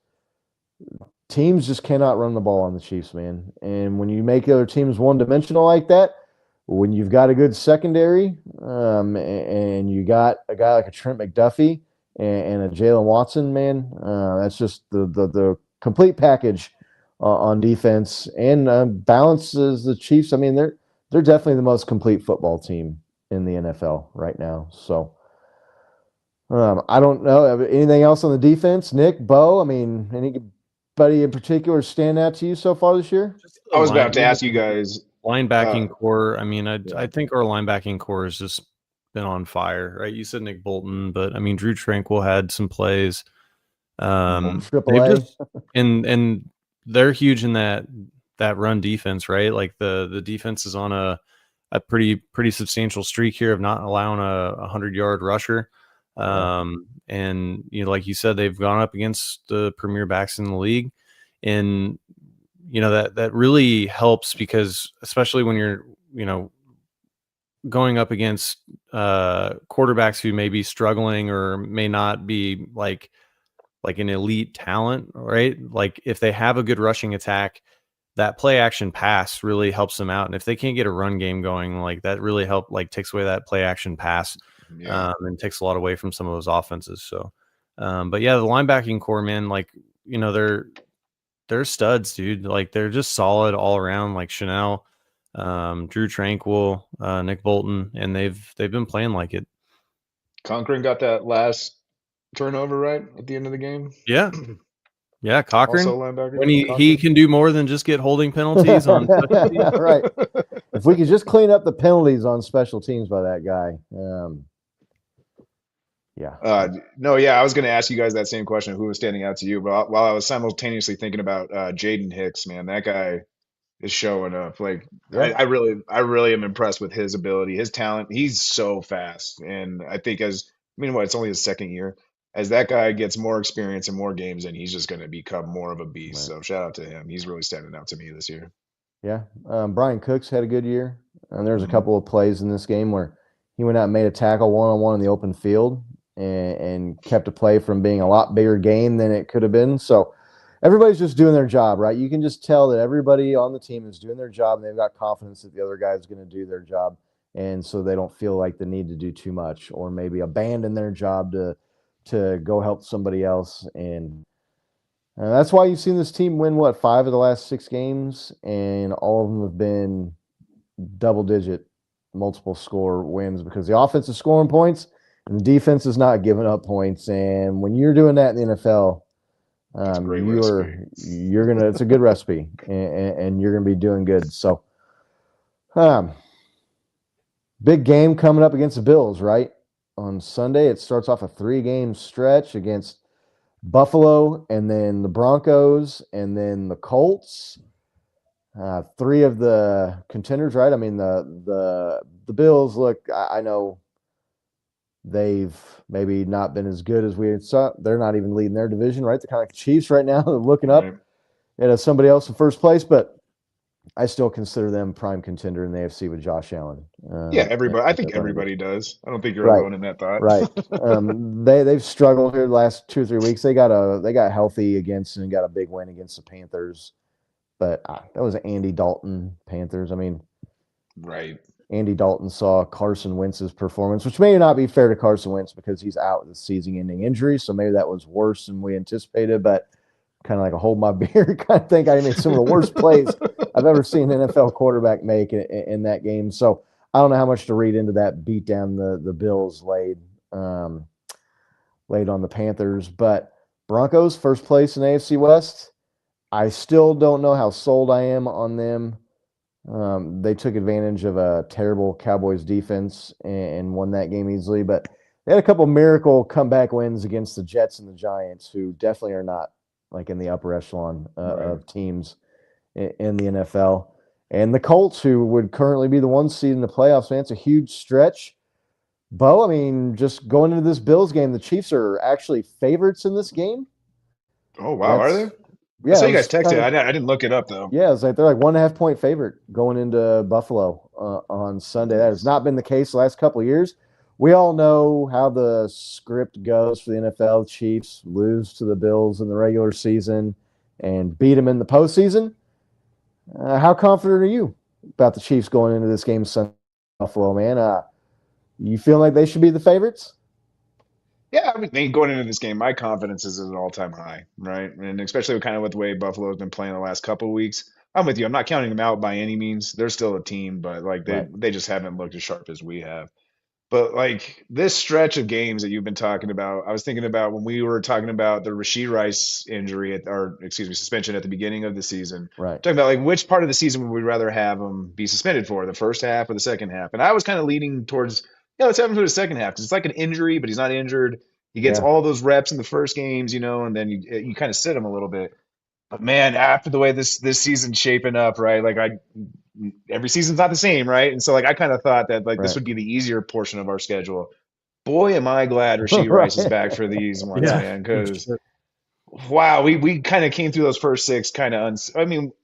teams just cannot run the ball on the Chiefs, man. And when you make other teams one-dimensional like that, when you've got a good secondary, and you got a guy like a Trent McDuffie and a Jalen Watson, man, that's just the complete package on defense, and balances the Chiefs. I mean, they're definitely the most complete football team in the NFL right now. So I don't know anything else on the defense. Nick, Bo, I mean, anybody in particular stand out to you so far this year? I was about to ask you guys. Linebacking core. I mean, I think our linebacking core has just been on fire, right? You said Nick Bolton, but I mean, Drew Tranquil had some plays. AAA. And they're huge in that run defense, right? Like the defense is on a pretty substantial streak here of not allowing a 100-yard rusher. And like you said, they've gone up against the premier backs in the league, and that really helps because especially when you're going up against quarterbacks who may be struggling or may not be like an elite talent, right? Like if they have a good rushing attack, that play action pass really helps them out. And if they can't get a run game going, like that really takes away that play action pass. And takes a lot away from some of those offenses. So, but yeah, the linebacking core, man, like, they're studs, dude. Like they're just solid all around, like Chanel, Drew Tranquil, Nick Bolton, and they've been playing like it. Cochran got that last turnover right at the end of the game. Yeah. Yeah, Cochran. Also linebacker. When he can do more than just get holding penalties on right. If we could just clean up the penalties on special teams by that guy. Yeah. I was going to ask you guys that same question. Who was standing out to you? But while I was simultaneously thinking about Jaden Hicks, man, that guy is showing up. Like, yeah. I really am impressed with his ability, his talent. He's so fast, and I think it's only his second year. As that guy gets more experience and more games, and he's just going to become more of a beast. Right. So shout out to him. He's really standing out to me this year. Yeah. Brian Cooks had a good year, and there's a couple of plays in this game where he went out and made a tackle one-on-one in the open field. And kept a play from being a lot bigger game than it could have been. So everybody's just doing their job, right? You can just tell that everybody on the team is doing their job, and they've got confidence that the other guy is going to do their job, and so they don't feel like the need to do too much or maybe abandon their job to go help somebody else. And that's why you've seen this team win 5 of the last 6 games, and all of them have been double-digit, multiple score wins because the offense is scoring points. And the defense is not giving up points, and when you're doing that in the NFL, it's a good recipe, and you're gonna be doing good. So, big game coming up against the Bills, right? On Sunday, it starts off a 3-game stretch against Buffalo, and then the Broncos, and then the Colts. 3 of the contenders, right? I mean, the Bills. Look, I know. They've maybe not been as good as we had thought. They're not even leading their division, right? They're kind of like Chiefs right now. They're looking up at somebody else in first place, but I still consider them prime contender in the AFC with Josh Allen. Everybody. I think everybody does. I don't think you're alone in that thought. Right. They've struggled here the last 2 or 3 weeks. They got healthy against and got a big win against the Panthers, but that was Andy Dalton Panthers. I mean, right. Andy Dalton saw Carson Wentz's performance, which may not be fair to Carson Wentz because he's out with a season-ending injury, so maybe that was worse than we anticipated, but kind of like a hold my beer kind of thing. I made some of the worst plays I've ever seen an NFL quarterback make in that game. So I don't know how much to read into that beat down the Bills laid on the Panthers. But Broncos, first place in AFC West. I still don't know how sold I am on them They took advantage of a terrible Cowboys defense and won that game easily. But they had a couple miracle comeback wins against the Jets and the Giants, who definitely are not like in the upper echelon of teams in the NFL. And the Colts, who would currently be the 1 seed in the playoffs, man, it's a huge stretch. Bo, I mean, just going into this Bills game, the Chiefs are actually favorites in this game. Oh, wow. Are they? Yeah. So you guys texted. I didn't look it up, though. Yeah, it's like they're like 1.5 point favorite going into Buffalo on Sunday. That has not been the case the last couple of years. We all know how the script goes for the NFL. Chiefs lose to the Bills in the regular season and beat them in the postseason. How confident are you about the Chiefs going into this game Sunday, Buffalo, man? You feel like they should be the favorites? Yeah, I mean, going into this game, my confidence is at an all-time high, right? And especially kind of with the way Buffalo has been playing the last couple of weeks. I'm with you. I'm not counting them out by any means. They're still a team, but like they just haven't looked as sharp as we have. But like this stretch of games that you've been talking about, I was thinking about when we were talking about the Rashee Rice injury suspension at the beginning of the season. Right. Talking about like which part of the season would we rather have him be suspended for, the first half or the second half? And I was kind of leaning towards, let's have him for the second half because it's like an injury, but he's not injured. He gets all those reps in the first games, and then you kind of sit him a little bit. But man, after the way this season's shaping up, right? Like every season's not the same, right? And so like I kind of thought that like this would be the easier portion of our schedule. Boy, am I glad Rashee Rice is back for these ones, man. Because wow, we kind of came through those first 6 kind of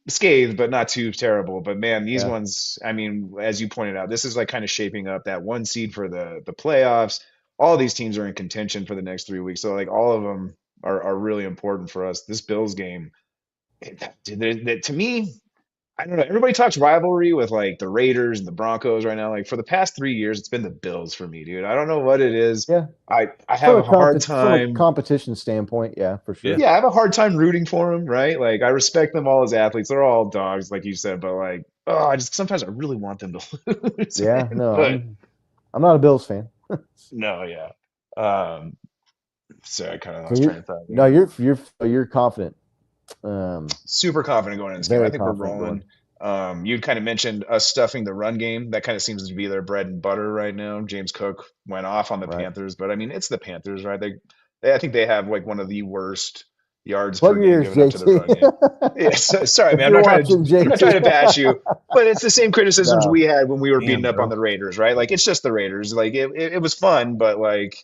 scathed, but not too terrible. But man, these ones, I mean, as you pointed out, this is like kind of shaping up that 1 seed for the playoffs. All these teams are in contention for the next 3 weeks. So like all of them are really important for us. This Bills game, to me, I don't know. Everybody talks rivalry with like the Raiders and the Broncos right now. Like for the past 3 years, it's been the Bills for me, dude. I don't know what it is. Yeah. I have a hard time from a competition standpoint. Yeah, for sure. Yeah, I have a hard time rooting for them, right? Like I respect them all as athletes. They're all dogs, like you said, but like, sometimes I really want them to lose. Yeah, no, I'm not a Bills fan. No, yeah. So I kind of lost train of thought. No, you're confident. Super confident going into this game. I think we're rolling. You'd kind of mentioned us stuffing the run game. That kind of seems to be their bread and butter right now. James Cook went off on the Panthers, but I mean, it's the Panthers, right? I think they have like one of the worst yards per game given up to the run game. Yeah, sorry, man. I'm not trying to bash you, but it's the same criticisms we had when we were beating up on the Raiders, right? Like it's just the Raiders. Like it was fun, but like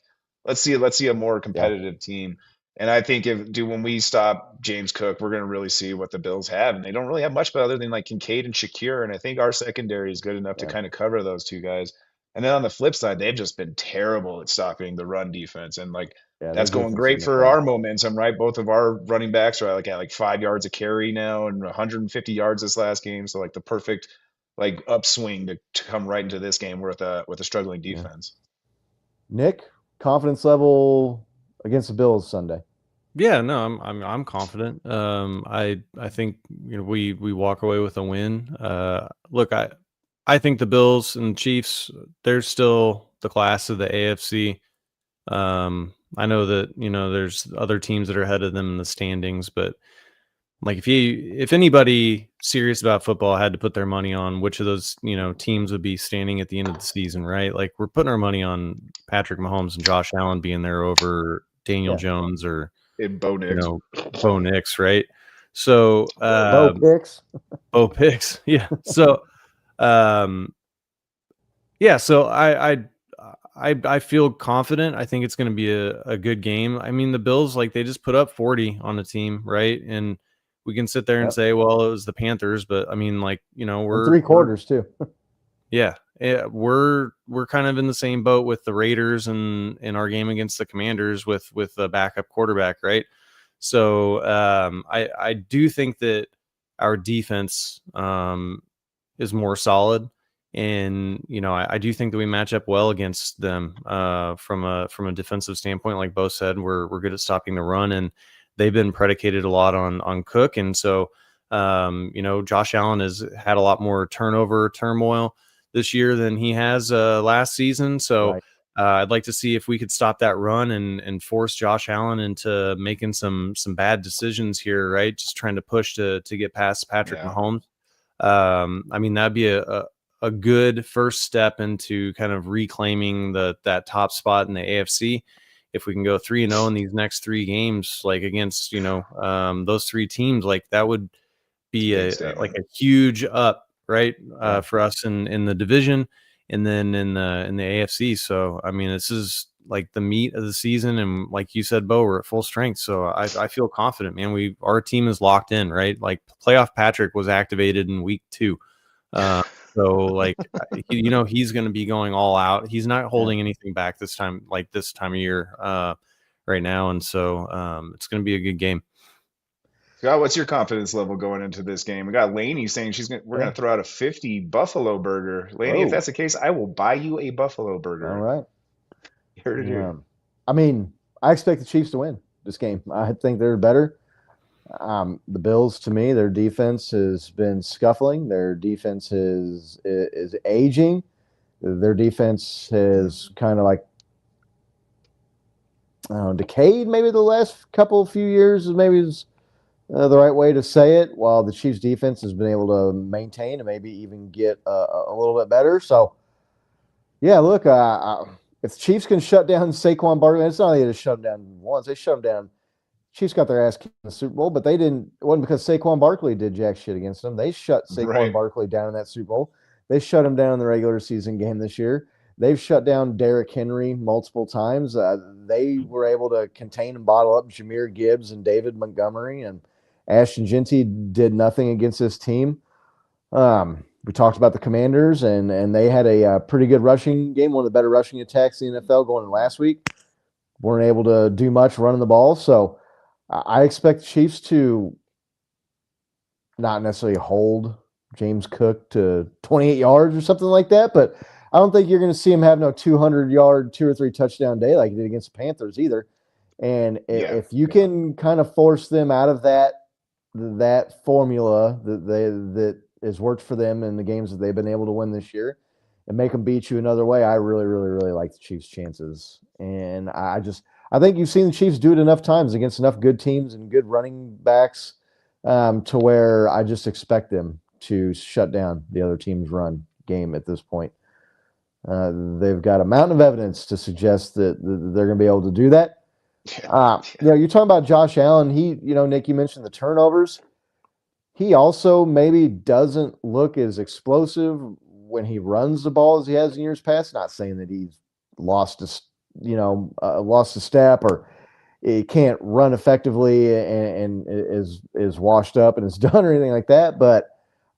let's see a more competitive team. And I think when we stop James Cook, we're going to really see what the Bills have. And they don't really have much other than like Kincaid and Shakir. And I think our secondary is good enough to kind of cover those two guys. And then on the flip side, they've just been terrible at stopping the run defense. And like that's going great for our momentum, right? Both of our running backs are like at like 5 yards a carry now and 150 yards this last game. So like the perfect like upswing to come right into this game with a struggling defense. Nick, confidence level against the Bills Sunday. Yeah, no, I'm confident. I think we walk away with a win. Look, I think the Bills and Chiefs, they're still the class of the AFC. I know that there's other teams that are ahead of them in the standings, but like if anybody serious about football had to put their money on which of those teams would be standing at the end of the season, right? Like we're putting our money on Patrick Mahomes and Josh Allen being there over Daniel Jones or Bo Nix. Bo Nix, right? So Bo Picks, yeah. So so I feel confident. I think it's going to be a good game. I mean, the Bills, like they just put up 40 on the team, right? And we can sit there and say, well, it was the Panthers, but I mean, like, we're 3 quarters too. Yeah. We're kind of in the same boat with the Raiders and in our game against the Commanders with the backup quarterback, right? So I do think that our defense is more solid, and I do think that we match up well against them from a defensive standpoint. Like Bo said, we're good at stopping the run, and they've been predicated a lot on Cook, and so Josh Allen has had a lot more turmoil this year than he has last season. So I'd like to see if we could stop that run and force Josh Allen into making some bad decisions here, right? Just trying to push to get past Patrick Mahomes. I mean, that'd be a good first step into kind of reclaiming that top spot in the AFC. If we can go 3-0 in these next 3 games, like against, those 3 teams, like that would be like a huge up, right? For us in the division and then in the AFC. So, I mean, this is like the meat of the season. And like you said, Bo, we're at full strength. So I feel confident, man. Our team is locked in, right? Like playoff Patrick was activated in week 2. So like, he's going to be going all out. He's not holding anything back this time of year right now. And so it's going to be a good game. Scott, what's your confidence level going into this game? We got Lainey saying we're going to throw out a 50 Buffalo burger. Lainey, if that's the case, I will buy you a Buffalo burger. All right. You heard it here. I mean, I expect the Chiefs to win this game. I think they're better. The Bills, to me, their defense has been scuffling. Their defense is aging. Their defense has kind of like decayed maybe the last few years. Maybe is the right way to say it, while the Chiefs defense has been able to maintain and maybe even get a little bit better. So, yeah, look, if the Chiefs can shut down Saquon Barkley, it's not like they just shut him down once. They shut him down. Chiefs got their ass kicked in the Super Bowl, but it wasn't because Saquon Barkley did jack shit against them. They shut Saquon Barkley down in that Super Bowl. They shut him down in the regular season game this year. They've shut down Derrick Henry multiple times. They were able to contain and bottle up Jahmyr Gibbs and David Montgomery, and Ashton Genty did nothing against this team. We talked about the Commanders, and they had a pretty good rushing game, one of the better rushing attacks in the NFL going in last week. Weren't able to do much running the ball, so I expect the Chiefs to not necessarily hold James Cook to 28 yards or something like that, but I don't think you're going to see him have no 200-yard, 2 or 3 touchdown day like he did against the Panthers either. And if you can kind of force them out of that formula that has worked for them in the games that they've been able to win this year and make them beat you another way, I really, really, really like the Chiefs' chances. And I think you've seen the Chiefs do it enough times against enough good teams and good running backs to where I just expect them to shut down the other team's run game at this point. They've got a mountain of evidence to suggest that they're going to be able to do that. You're talking about Josh Allen. Nick, you mentioned the turnovers. He also maybe doesn't look as explosive when he runs the ball as he has in years past. Not saying that he's lost a step or he can't run effectively and is washed up and is done or anything like that. But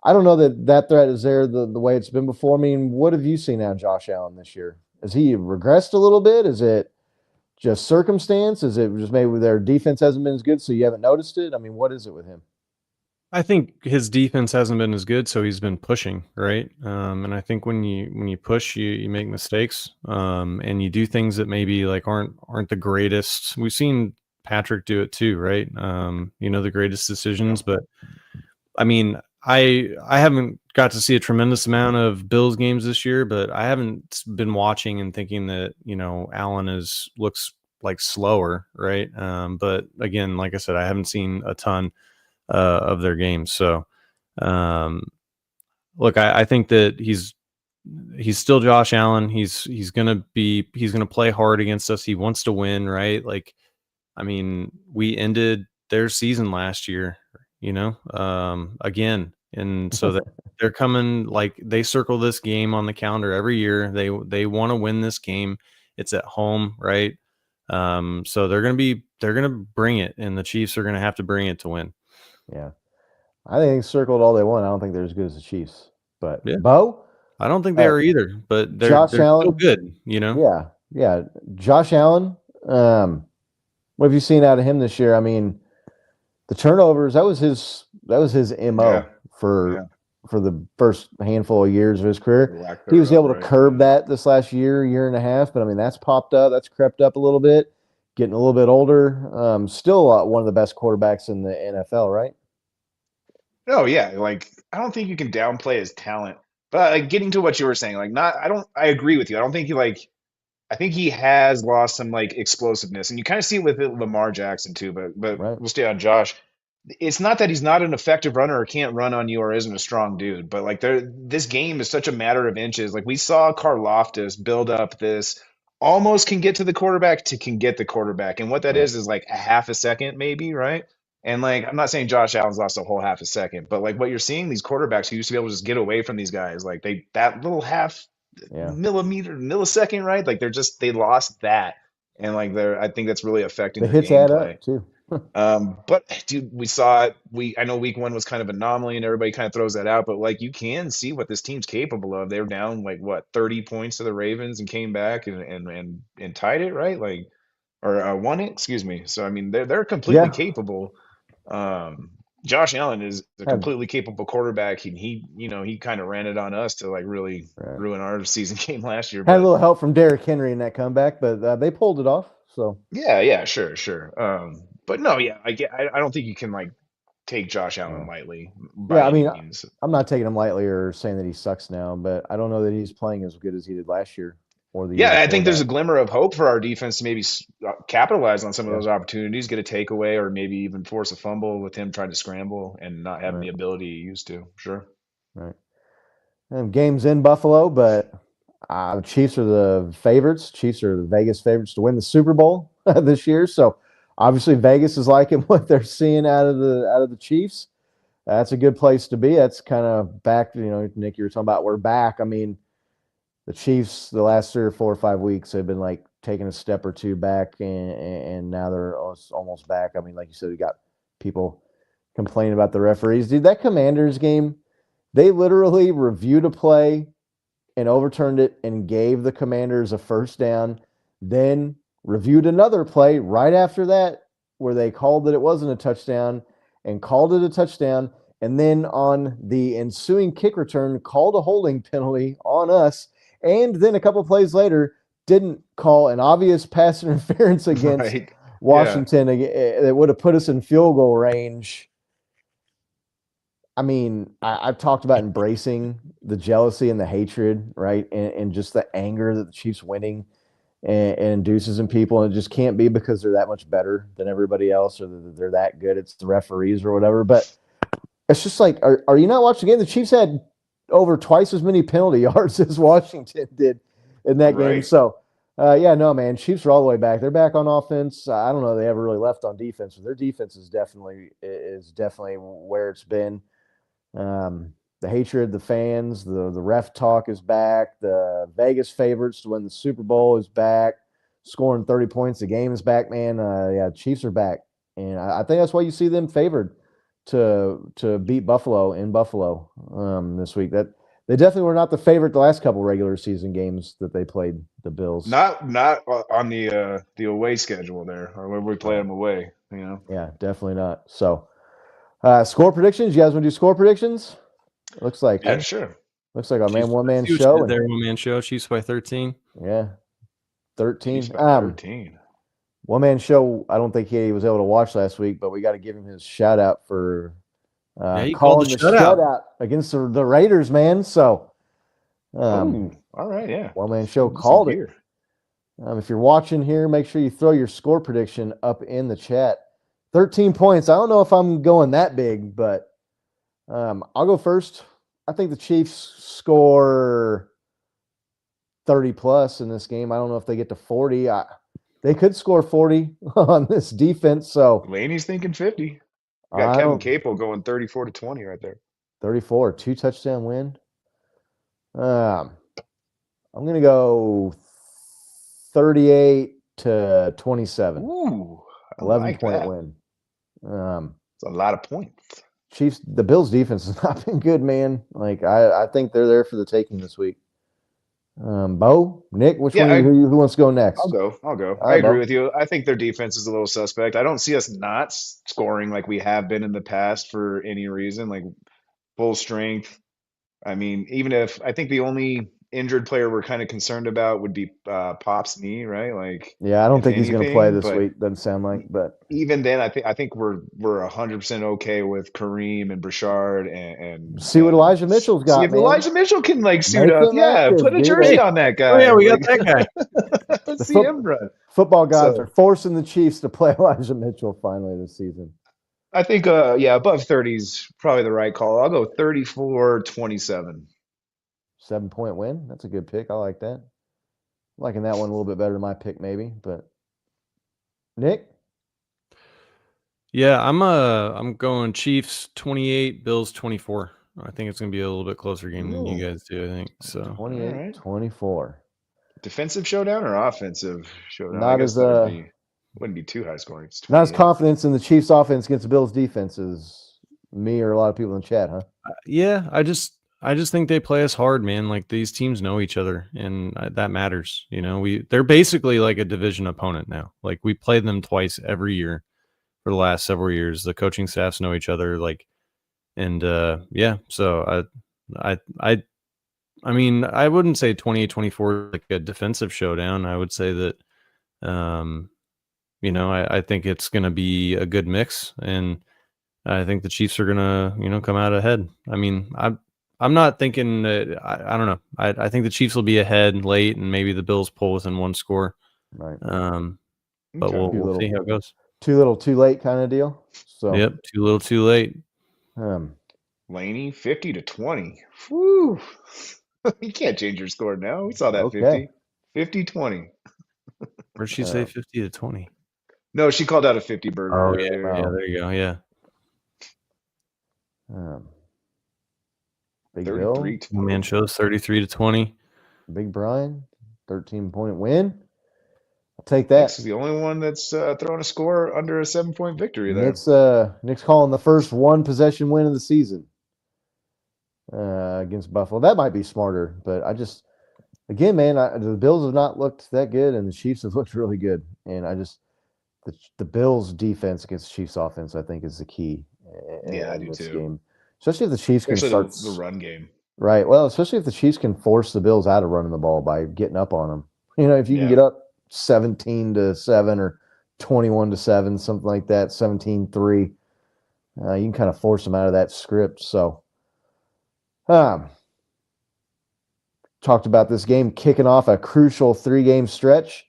I don't know that threat is there the way it's been before. I mean, what have you seen out of Josh Allen this year? Has he regressed a little bit? Is it just circumstance? Is it just maybe their defense hasn't been as good, so you haven't noticed it? I mean, what is it with him? I think his defense hasn't been as good, so he's been pushing, right? And I think when you push, you make mistakes, and you do things that maybe like aren't the greatest. We've seen Patrick do it too, right? The greatest decisions, but I mean, I haven't got to see a tremendous amount of Bills games this year, but I haven't been watching and thinking that, Allen looks like slower, right? But again, like I said, I haven't seen a ton of their games. So, look, I think that he's still Josh Allen. He's gonna play hard against us. He wants to win, right? Like, I mean, we ended their season last year, again. And so that they're coming, like they circle this game on the calendar every year. They want to win this game. It's at home, right? So they're going to bring it, and the Chiefs are going to have to bring it to win. Yeah. I think circled all they want. I don't think they're as good as the Chiefs, but Bo, I don't think they are either, but they're Allen, still good, Yeah. Josh Allen. What have you seen out of him this year? I mean, the turnovers, that was his MO for the first handful of years of his career. He was able to curb that this last year and a half, but I mean, that's popped up, that's crept up a little bit, getting a little bit older. Still one of the best quarterbacks in the NFL, right? Oh yeah, like I don't think you can downplay his talent. But like getting to what you were saying, I agree with you. I don't think I think he has lost some like explosiveness, and you kind of see it with Lamar Jackson too. But right. We'll stay on Josh. it's not that he's not an effective runner or can't run on you or isn't a strong dude, but like this game is such a matter of inches. Like we saw Karlaftis build up this almost can get to the quarterback to can get the quarterback. And what that is like a half a second, maybe, right? And like I'm not saying Josh Allen's lost a whole half a second, but like what you're seeing, these quarterbacks who used to be able to just get away from these guys, like that little half millisecond, right? Like they lost that. And like I think that's really affecting The their hits add gameplay. up too. But dude, we saw it. I know week 1 was kind of anomaly and everybody kind of throws that out, but like you can see what this team's capable of. They were down like what 30 points to the Ravens and came back and tied it, right? Like or won it, excuse me. So I mean they're completely capable. Josh Allen is a completely capable quarterback. He kind of ran it on us to like really ruin our season game last year. Had a little help from Derrick Henry in that comeback, but they pulled it off. So yeah, sure. But no, yeah, I don't think you can like take Josh Allen lightly. Yeah, I mean, I'm not taking him lightly or saying that he sucks now, but I don't know that he's playing as good as he did last year or the year I before think there's a that. glimmer of hope for our defense to maybe capitalize on some of those opportunities, get a takeaway, or maybe even force a fumble with him trying to scramble and not having the ability he used to. Sure. Right. And game's in Buffalo, but Chiefs are the favorites. Chiefs are the Vegas favorites to win the Super Bowl this year. So obviously Vegas is liking what they're seeing out of the Chiefs. That's a good place to be. That's kind of back, Nick, you were talking about we're back. I mean, the Chiefs, the last 3 or 4 or 5 weeks, have been like taking a step or two back, and now they're almost back. I mean, like you said, we got people complaining about the referees. Dude, that Commanders game, they literally reviewed a play and overturned it and gave the Commanders a first down, then reviewed another play right after that where they called that it wasn't a touchdown and called it a touchdown, and then on the ensuing kick return called a holding penalty on us, and then a couple of plays later didn't call an obvious pass interference against Washington that would have put us in field goal range. I mean, I've talked about embracing the jealousy and the hatred, right? And just the anger that the Chiefs winning and induces in people. And it just can't be because they're that much better than everybody else or that they're that good. It's the referees or whatever. But it's just like, are you not watching the game? The Chiefs had over twice as many penalty yards as Washington did in that game. So, no, man, Chiefs are all the way back. They're back on offense. I don't know if they ever really left on defense, but their defense is definitely where it's been. The hatred, the fans, the ref talk is back. The Vegas favorites to win the Super Bowl is back. Scoring 30 points, the game is back, man. Chiefs are back, and I think that's why you see them favored to beat Buffalo in Buffalo this week. That they definitely were not the favorite the last couple regular season games that they played the Bills. Not on the away schedule there, or when we play them away. Yeah, definitely not. So, score predictions. You guys want to do score predictions? Looks like sure. Looks like our one-man show. Their one-man show. Chiefs by 13. Yeah, 13. 13. One-man show. I don't think he was able to watch last week, but we got to give him his shout out for calling the shutout against the Raiders, man. So, all right, yeah. One-man show called it. If you're watching here, make sure you throw your score prediction up in the chat. 13 points. I don't know if I'm going that big, but I'll go first. I think the Chiefs score 30 plus in this game. I don't know if they get to 40. They could score 40 on this defense. So Laney's thinking 50. Got Kevin Capel going 34-20 right there. 34, 2-touchdown win. I'm going to go 38-27. Ooh, 11-point win. It's a lot of points. Chiefs, the Bills defense has not been good, man. Like I think they're there for the taking this week. Bo, Nick, which one? Who wants to go next? I'll go. Right, I agree with you. I think their defense is a little suspect. I don't see us not scoring like we have been in the past for any reason, like full strength. I mean, even if I think the only injured player we're kind of concerned about would be Pop's knee, right? Like, yeah, I don't think he's going to play this week. Doesn't sound like, but even then, I think we're 100% okay with Kareem and Brashard and see what Elijah Mitchell's got. See if Elijah Mitchell can like suit up. Yeah, put a jersey on that guy. Oh yeah, we got that guy. Let's see him run. Football gods are forcing the Chiefs to play Elijah Mitchell finally this season. I think yeah, above 30 is probably the right call. I'll go 34-27. 7-point win. That's a good pick. I like that. I'm liking that one a little bit better than my pick, maybe. But Nick, Yeah, I'm going Chiefs 28, Bills 24. I think it's going to be a little bit closer game than you Ooh. guys do, I think. So 28-24. Defensive showdown or offensive showdown? I Not guess as that wouldn't be too high scoring. It's not as 28. confidence in the Chiefs offense against the Bills defense as me or a lot of people in the chat, huh? yeah, I just think they play us hard, man. Like these teams know each other, and that matters. You know, they're basically like a division opponent now. Like we played them twice every year for the last several years. The coaching staffs know each other, like, and yeah. So I mean, I wouldn't say 28-24 like a defensive showdown. I would say that, you know, I think it's going to be a good mix, and I think the Chiefs are going to, you know, come out ahead. I mean, I'm not thinking that I don't know. I think the Chiefs will be ahead late, and maybe the Bills pull within one score. Right. But we'll see how it goes. Too little, too late kind of deal. So yep, too little, too late. Laney 50-20. Whew. You can't change your score now. We saw that Okay. 50-20. Where'd she say 50-20? No, she called out a 50 burger. Oh earlier. yeah, there you go. Yeah. Big Bill, man shows 33-20. Big Brian, 13-point win. I'll take that. Nick's the only one that's throwing a score under a 7-point victory there. Nick's calling the first one possession win of the season against Buffalo. That might be smarter, but I just, again, man, the Bills have not looked that good, and the Chiefs have looked really good. And I just, the Bills' defense against the Chiefs' offense, I think, is the key. Yeah, I do this too. game. Especially if the Chiefs can start the run game. Right. Well, especially if the Chiefs can force the Bills out of running the ball by getting up on them. You know, if you can get up 17-7 or 21-7, something like that, 17-3, you can kind of force them out of that script. So, talked about this game kicking off a crucial 3-game stretch.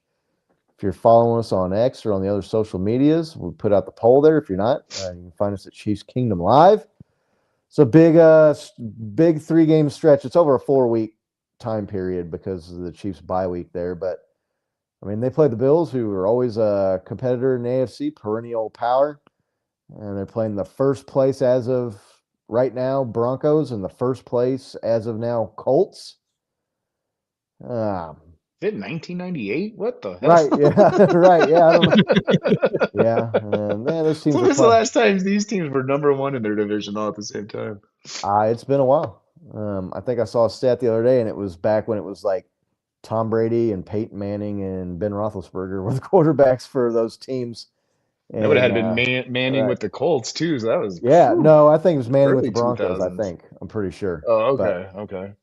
If you're following us on X or on the other social medias, we'll put out the poll there. If you're not, you can find us at Chiefs Kingdom Live. It's a big 3-game stretch. It's over a 4-week time period because of the Chiefs bye week there. But, I mean, they play the Bills, who are always a competitor in the AFC, perennial power. And they're playing the first place as of right now, Broncos, and the first place as of now, Colts. Is it 1998? What the hell? Right, yeah, right, yeah. I don't know. Yeah, man, those teams. When was the last time these teams were number one in their division all at the same time? It's been a while. I think I saw a stat the other day, and it was back when it was like Tom Brady and Peyton Manning and Ben Roethlisberger were the quarterbacks for those teams. And, that would have been Manning with the Colts too. So that was no, I think it was Manning with the Broncos. 2000s. I think I'm pretty sure. Oh, okay, okay.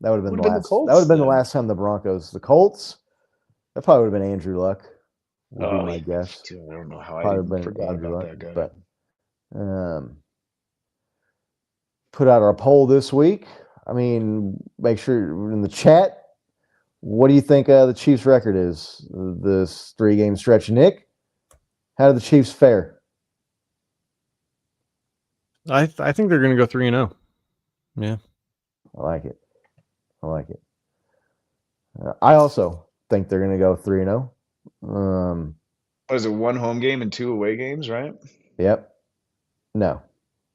That would have been the last. That would have been the last time the Broncos, the Colts. That probably would have been Andrew Luck. Would be my guess. I don't know how I forgot about that guy. But put out our poll this week. I mean, make sure in the chat. What do you think the Chiefs' record is this 3-game stretch, Nick? How did the Chiefs fare? I think they're going to go 3-0. Yeah, I like it. I also think they're going to go 3-0. What is it? 1 home game and 2 away games, right? Yep. No.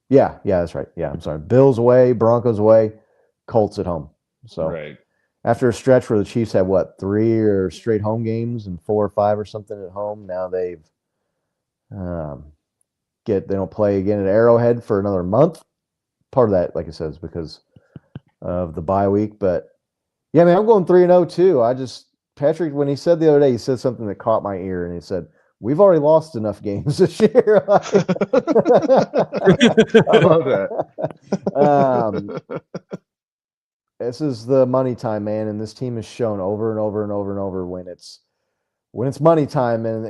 Yeah, that's right. Yeah, I'm sorry. Bills away, Broncos away, Colts at home. So right. After a stretch where the Chiefs had 3 or straight home games and 4 or 5 or something at home, now they've they don't play again at Arrowhead for another month. Part of that, like I said, is because of the bye week. But yeah, man, I'm going 3-0 too. Patrick, when he said the other day, he said something that caught my ear, and he said, "We've already lost enough games this year." I love that. This is the money time, man, and this team has shown over and over and over and over when it's money time and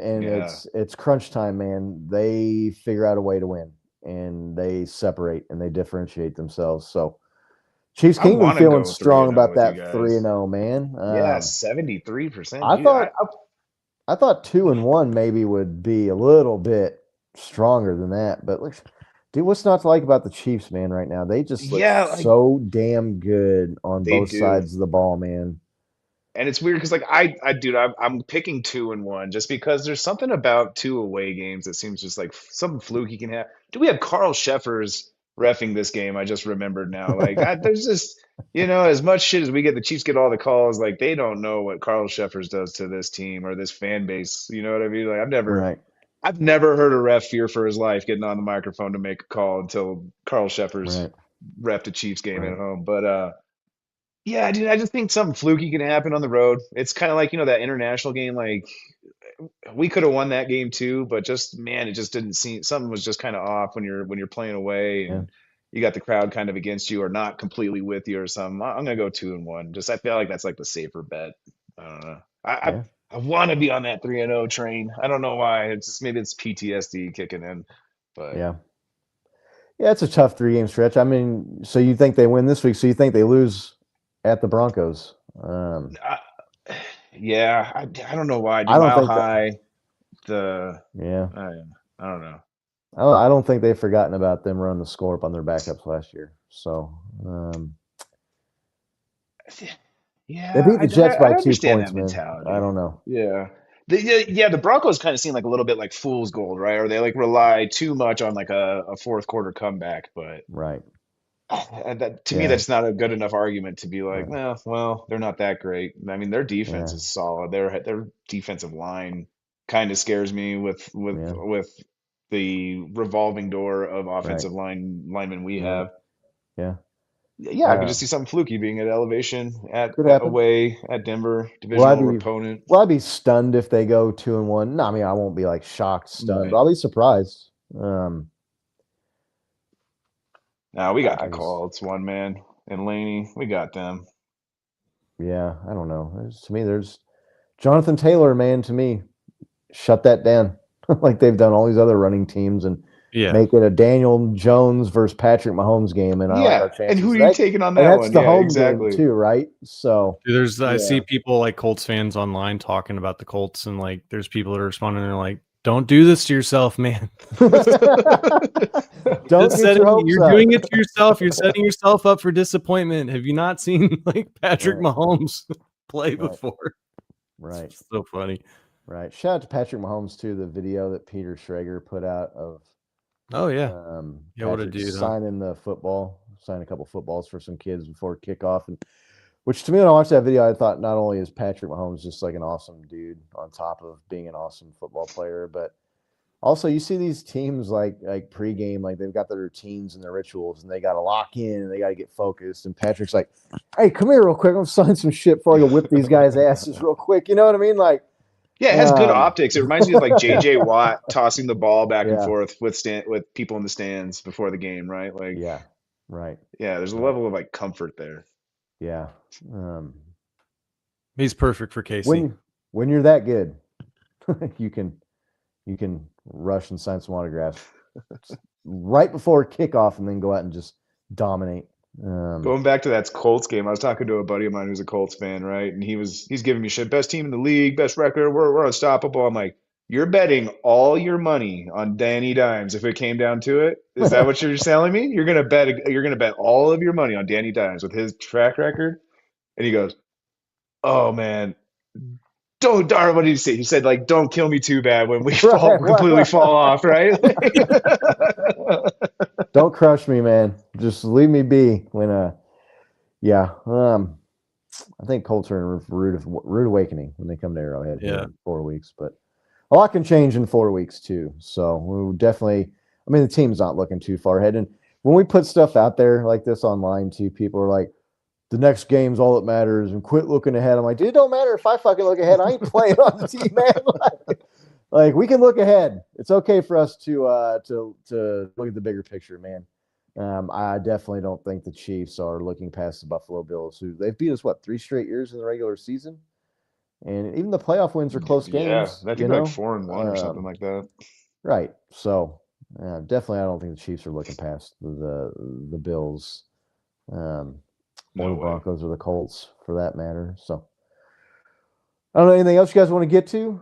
it's crunch time, man. They figure out a way to win, and they separate and they differentiate themselves. So, Chiefs Kingdom feeling strong about that 3-0, man. 73%. I thought 2-1 maybe would be a little bit stronger than that. But look, dude, what's not to like about the Chiefs, man? Right now, they just look Yeah, like, so damn good on they both do. sides of the ball, man. And it's weird because, like, dude, I'm picking 2-1 just because there's something about 2 away games that seems just like something fluky can happen. Do we have Carl Sheffers reffing this game? I just remembered now. Like, there's just, as much shit as we get, the Chiefs get all the calls. Like, they don't know what Carl Sheffers does to this team or this fan base. You know what I mean? Like, Right, I've never heard a ref fear for his life getting on the microphone to make a call until Carl Sheffers right, reffed a Chiefs game right. at home. But yeah, dude, I just think something fluky can happen on the road. It's kind of like, that international game. Like, we could have won that game too, but just, man, it just didn't seem, something was just kind of off when you're playing away Yeah, and you got the crowd kind of against you or not completely with you or something. I'm gonna go 2-1. Just I feel like that's like the safer bet. I don't know. I I, yeah, I want to be on that 3-0 train. I don't know why. Maybe it's PTSD kicking in, but yeah. Yeah, it's a tough 3-game stretch. I mean, so you think they win this week? So you think they lose at the Broncos? I, yeah, I don't know why. I don't Mile think that. High, the Yeah, I don't know. I don't think they've forgotten about them running the score up on their backups last year. So they Yeah, beat the Jets I by two understand points, that man. I mentality. don't know. Yeah. The Broncos kind of seem like a little bit like fool's gold, right? Or they like rely too much on like a fourth quarter comeback. But Right. to me, Yeah. that's not a good enough argument to be like, Right. well, they're not that great. I mean, their defense Yeah. is solid. Their defensive line kind of scares me Yeah. with the revolving door of Right. offensive linemen we Right. have. Yeah. Yeah, I could just see something fluky being at elevation Could happen. away at Denver, Will I divisional be opponent. will I be stunned if they go 2-1? No, I mean I won't be like shocked, stunned, but Right. I'll be surprised. Now we got I the just call. It's one man and Laney. We got them. yeah, I don't know. To me, there's Jonathan Taylor, man. To me, shut that down, like they've done all these other running teams, and Yeah. make it a Daniel Jones versus Patrick Mahomes game, and I like our Yeah. And who chances. are you taking on And that that's one? the Yeah, home game exactly. too, right? So I see Yeah. people like Colts fans online talking about the Colts, and like there's people that are responding. They're like, "Don't do this to yourself, man. don't get your hopes You're up. doing it to yourself. You're setting yourself up for disappointment. Have you not seen like Patrick Right. Mahomes play Right. before?" Right. It's so funny. Right. Shout out to Patrick Mahomes too. The video that Peter Schrager put out of Oh yeah, yeah. What a Patrick dude, huh? signing a couple footballs for some kids before kickoff, and which to me when I watched that video, I thought not only is Patrick Mahomes just like an awesome dude on top of being an awesome football player, but also you see these teams like pregame, like they've got their routines and their rituals, and they got to lock in and they got to get focused. And Patrick's like, "Hey, come here real quick. I'm gonna sign some shit before I go whip these guys' asses real quick." You know what I mean? Like, Yeah, it has good um, optics. It reminds me of like JJ Watt tossing the ball back and yeah, forth with people in the stands before the game, right? Like, yeah, right, yeah, there's a right, level of like comfort there. yeah. Um, He's perfect for Casey. when you're that good, you can rush and sign some autographs right before kickoff, and then go out and just dominate. Going back to that Colts game, I was talking to a buddy of mine who's a Colts fan, right? And he's giving me shit. Best team in the league, best record. We're unstoppable. I'm like, you're betting all your money on Danny Dimes if it came down to it. Is that what you're telling me? You're gonna bet all of your money on Danny Dimes with his track record? And he goes, "Oh man, don't darn what did he say? He said like, don't kill me too bad when we completely fall off, right?" Don't crush me, man. Just leave me be. Yeah. I think Colts are in a rude awakening when they come to Arrowhead here Yeah. in 4 weeks, but a lot can change in 4 weeks too. So we definitely. I mean, the team's not looking too far ahead, and when we put stuff out there like this online too, people are like, "The next game's all that matters," and quit looking ahead. I'm like, dude, it don't matter if I fucking look ahead. I ain't playing on the team, man. Like we can look ahead. It's okay for us to look at the bigger picture, man. I definitely don't think the Chiefs are looking past the Buffalo Bills, who they've beat us 3 straight years in the regular season, and even the playoff wins are close Yeah, games. I think like 4-1 or something like that. Right. So definitely, I don't think the Chiefs are looking past the Bills, or No the way. Broncos or the Colts for that matter. So I don't know anything else you guys want to get to.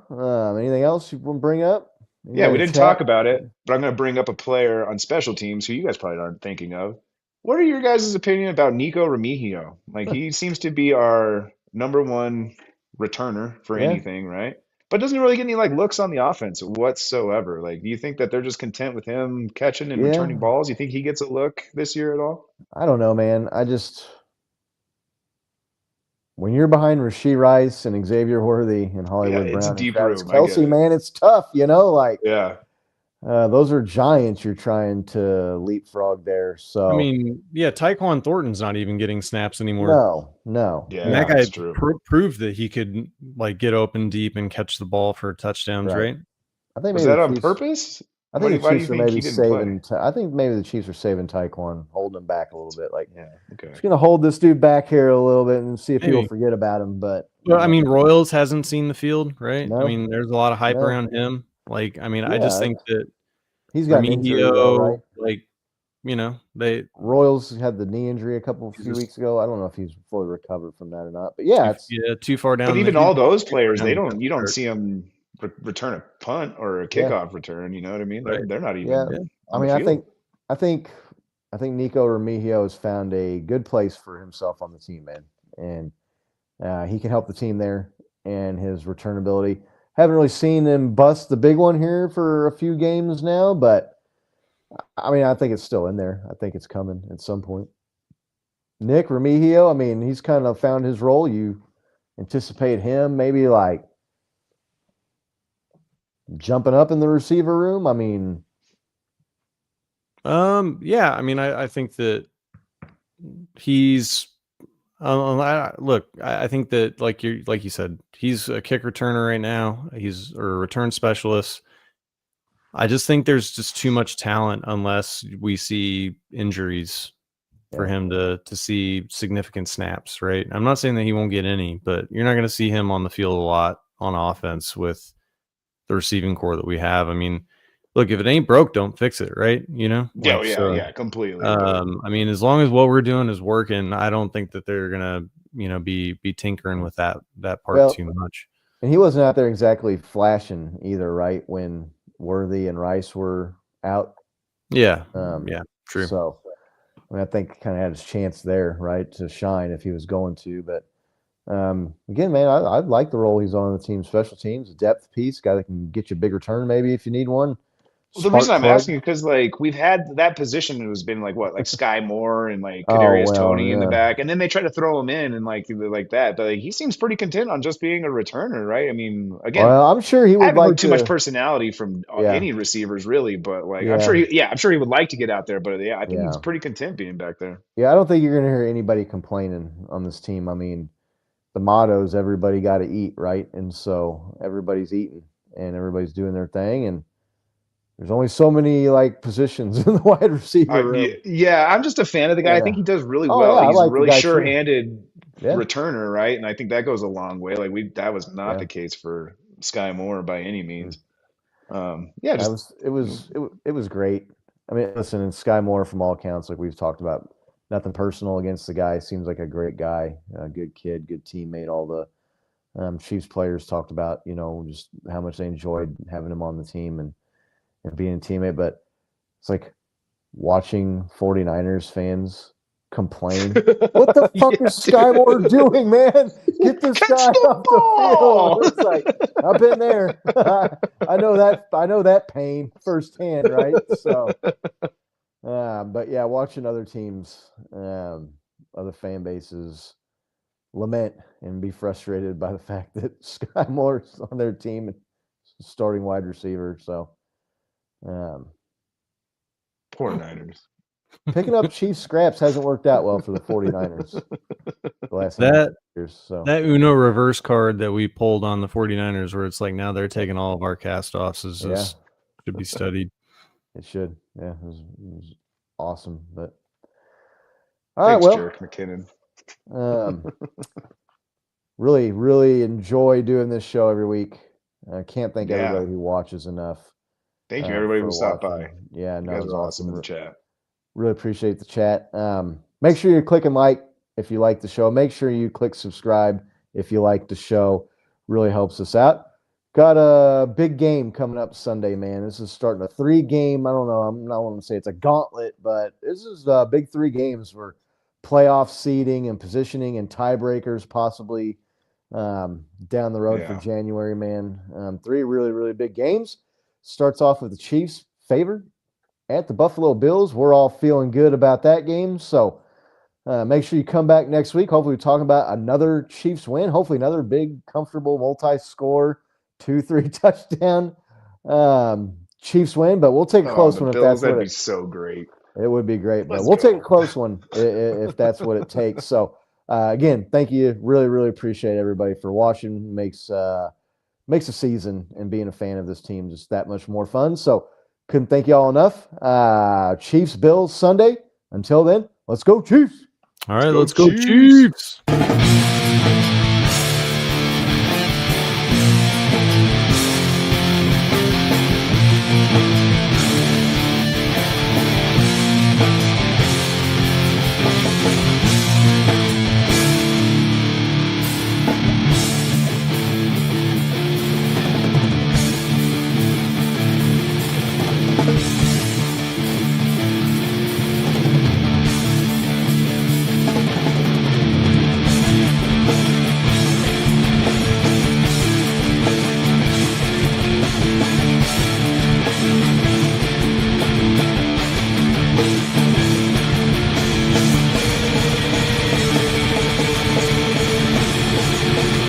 Anything else you want to bring up? Yeah, we Anybody didn't talk chat? about it, but I'm going to bring up a player on special teams who you guys probably aren't thinking of. What are your guys' opinion about Nico Remigio? Like, he seems to be our number one returner for Yeah, anything, right? But doesn't really get any like looks on the offense whatsoever. Like, do you think that they're just content with him catching and returning yeah. balls? You think he gets a look this year at all? I don't know, man. When you're behind Rasheed Rice and Xavier Worthy and Yeah, Hollywood it's a Brown and deep Travis room. I get Kelsey, it. man, it's tough. Like Yeah. those are giants you're trying to leapfrog there. I So mean, yeah, Tyquan Thornton's not even getting snaps anymore. no, And that Yeah, guy that's true. proved that he could like get open deep and catch the ball for touchdowns, Right. right? I think Was maybe that the on Chiefs. purpose? I Why think do the you Chiefs are think maybe he didn't play? saving. I think maybe the Chiefs are saving Tyquan, holding him back a little bit. Like, Yeah, okay. just gonna hold this dude back here a little bit and see if people Maybe. forget about him. But Well, I mean, Royals hasn't seen the field, right? I No. mean, there's a lot of hype No. around him. Like, I mean, I just Yeah, think that he's got an injury though, right? Remigio, like, they Royals had the knee injury a few weeks ago. I don't know if he's fully recovered from that or not. But yeah, it's too far down. But the even field. all those players, down the you don't chart. see them return a punt or a Yeah. kickoff return. You know what I mean? Right. They're not even yeah. I on mean, the I field. think Nico Remigio has found a good place for himself on the team, man, and he can help the team there. And his return ability. Haven't really seen him bust the big one here for a few games now, but I mean, I think it's still in there. I think it's coming at some point. Nick Remigio, I mean, he's kind of found his role. You anticipate him maybe like jumping up in the receiver room. I mean, yeah, I mean, I think that he's look, I think that like you said, he's a kick returner right now. He's a return specialist. I just think there's just too much talent unless we see injuries for him to see significant snaps, right? I'm not saying that he won't get any, but you're not going to see him on the field a lot on offense with the receiving core that we have. I mean, look, if it ain't broke, don't fix it, right? Yeah, completely. I mean, as long as what we're doing is working, I don't think that they're gonna, be tinkering with that part too much. And he wasn't out there exactly flashing either, right? When Worthy and Rice were out. Yeah, true. So, I mean, I think kind of had his chance there, right, to shine if he was going to. But again, man, I like the role he's on the team. Special teams, a depth piece, guy that can get you a big return maybe if you need one. Well, the reason I'm asking is because like we've had that position who's been like Sky Moore and like Kadarius Toney in the back, and then they try to throw him in and like that. But like, he seems pretty content on just being a returner, right? I mean, again, I'm sure he I would haven't like heard too much personality from Yeah. any receivers really, but like Yeah. I'm sure he would like to get out there. But yeah, I think he's pretty content being back there. Yeah, I don't think you're going to hear anybody complaining on this team. I mean, the motto is everybody got to eat, right? And so everybody's eating and everybody's doing their thing. And there's only so many like positions in the wide receiver room. Yeah, I'm just a fan of the guy. I think he does really Oh, well. yeah, I He's like a the really guy too. sure-handed Yeah. returner, right? And I think that goes a long way. Like that was not Yeah. the case for Sky Moore by any means. It was great. I mean, listen, and Sky Moore from all accounts, like we've talked about, nothing personal against the guy. Seems like a great guy, a good kid, good teammate. All the Chiefs players talked about, just how much they enjoyed having him on the team and being a teammate. But it's like watching 49ers fans complain. What the fuck is Sky Moore doing, man? Get this guy off the field. It's like, I've been there. I know that pain firsthand, right? So, but yeah, watching other teams, other fan bases lament and be frustrated by the fact that Sky Moore's on their team and starting wide receiver. So, Poor Niners. Picking up Chiefs scraps hasn't worked out well for the 49ers the last years. So that Uno reverse card that we pulled on the 49ers where it's like now they're taking all of our cast offs is just should be studied. It should. Yeah, it was awesome. But Thanks, Jerk McKinnon. Really, really enjoy doing this show every week. I can't thank everybody who watches enough. Thank you, everybody who stopped by. Yeah, no, you guys it was are awesome in the chat. Really appreciate the chat. Make sure you're clicking like if you like the show. Make sure you click subscribe if you like the show. Really helps us out. Got a big game coming up Sunday, man. This is starting a 3-game. I don't know. I'm not want to say it's a gauntlet, but this is big 3 games for playoff seeding and positioning and tiebreakers possibly down the road for January, man. 3 really, really big games. Starts off with the Chiefs favored at the Buffalo Bills. We're all feeling good about that game. So make sure you come back next week. Hopefully we're talking about another Chiefs win. Hopefully another big, comfortable, multi-score 2-3 touchdown Chiefs win, but we'll take a close one if that's what that'd be so great. It would be great, but we'll take a close one if that's what it takes. So again, thank you. Really, really appreciate everybody for watching. Makes a season and being a fan of this team just that much more fun. So couldn't thank you all enough. Chiefs Bills Sunday. Until then, let's go Chiefs. All right, let's go Chiefs.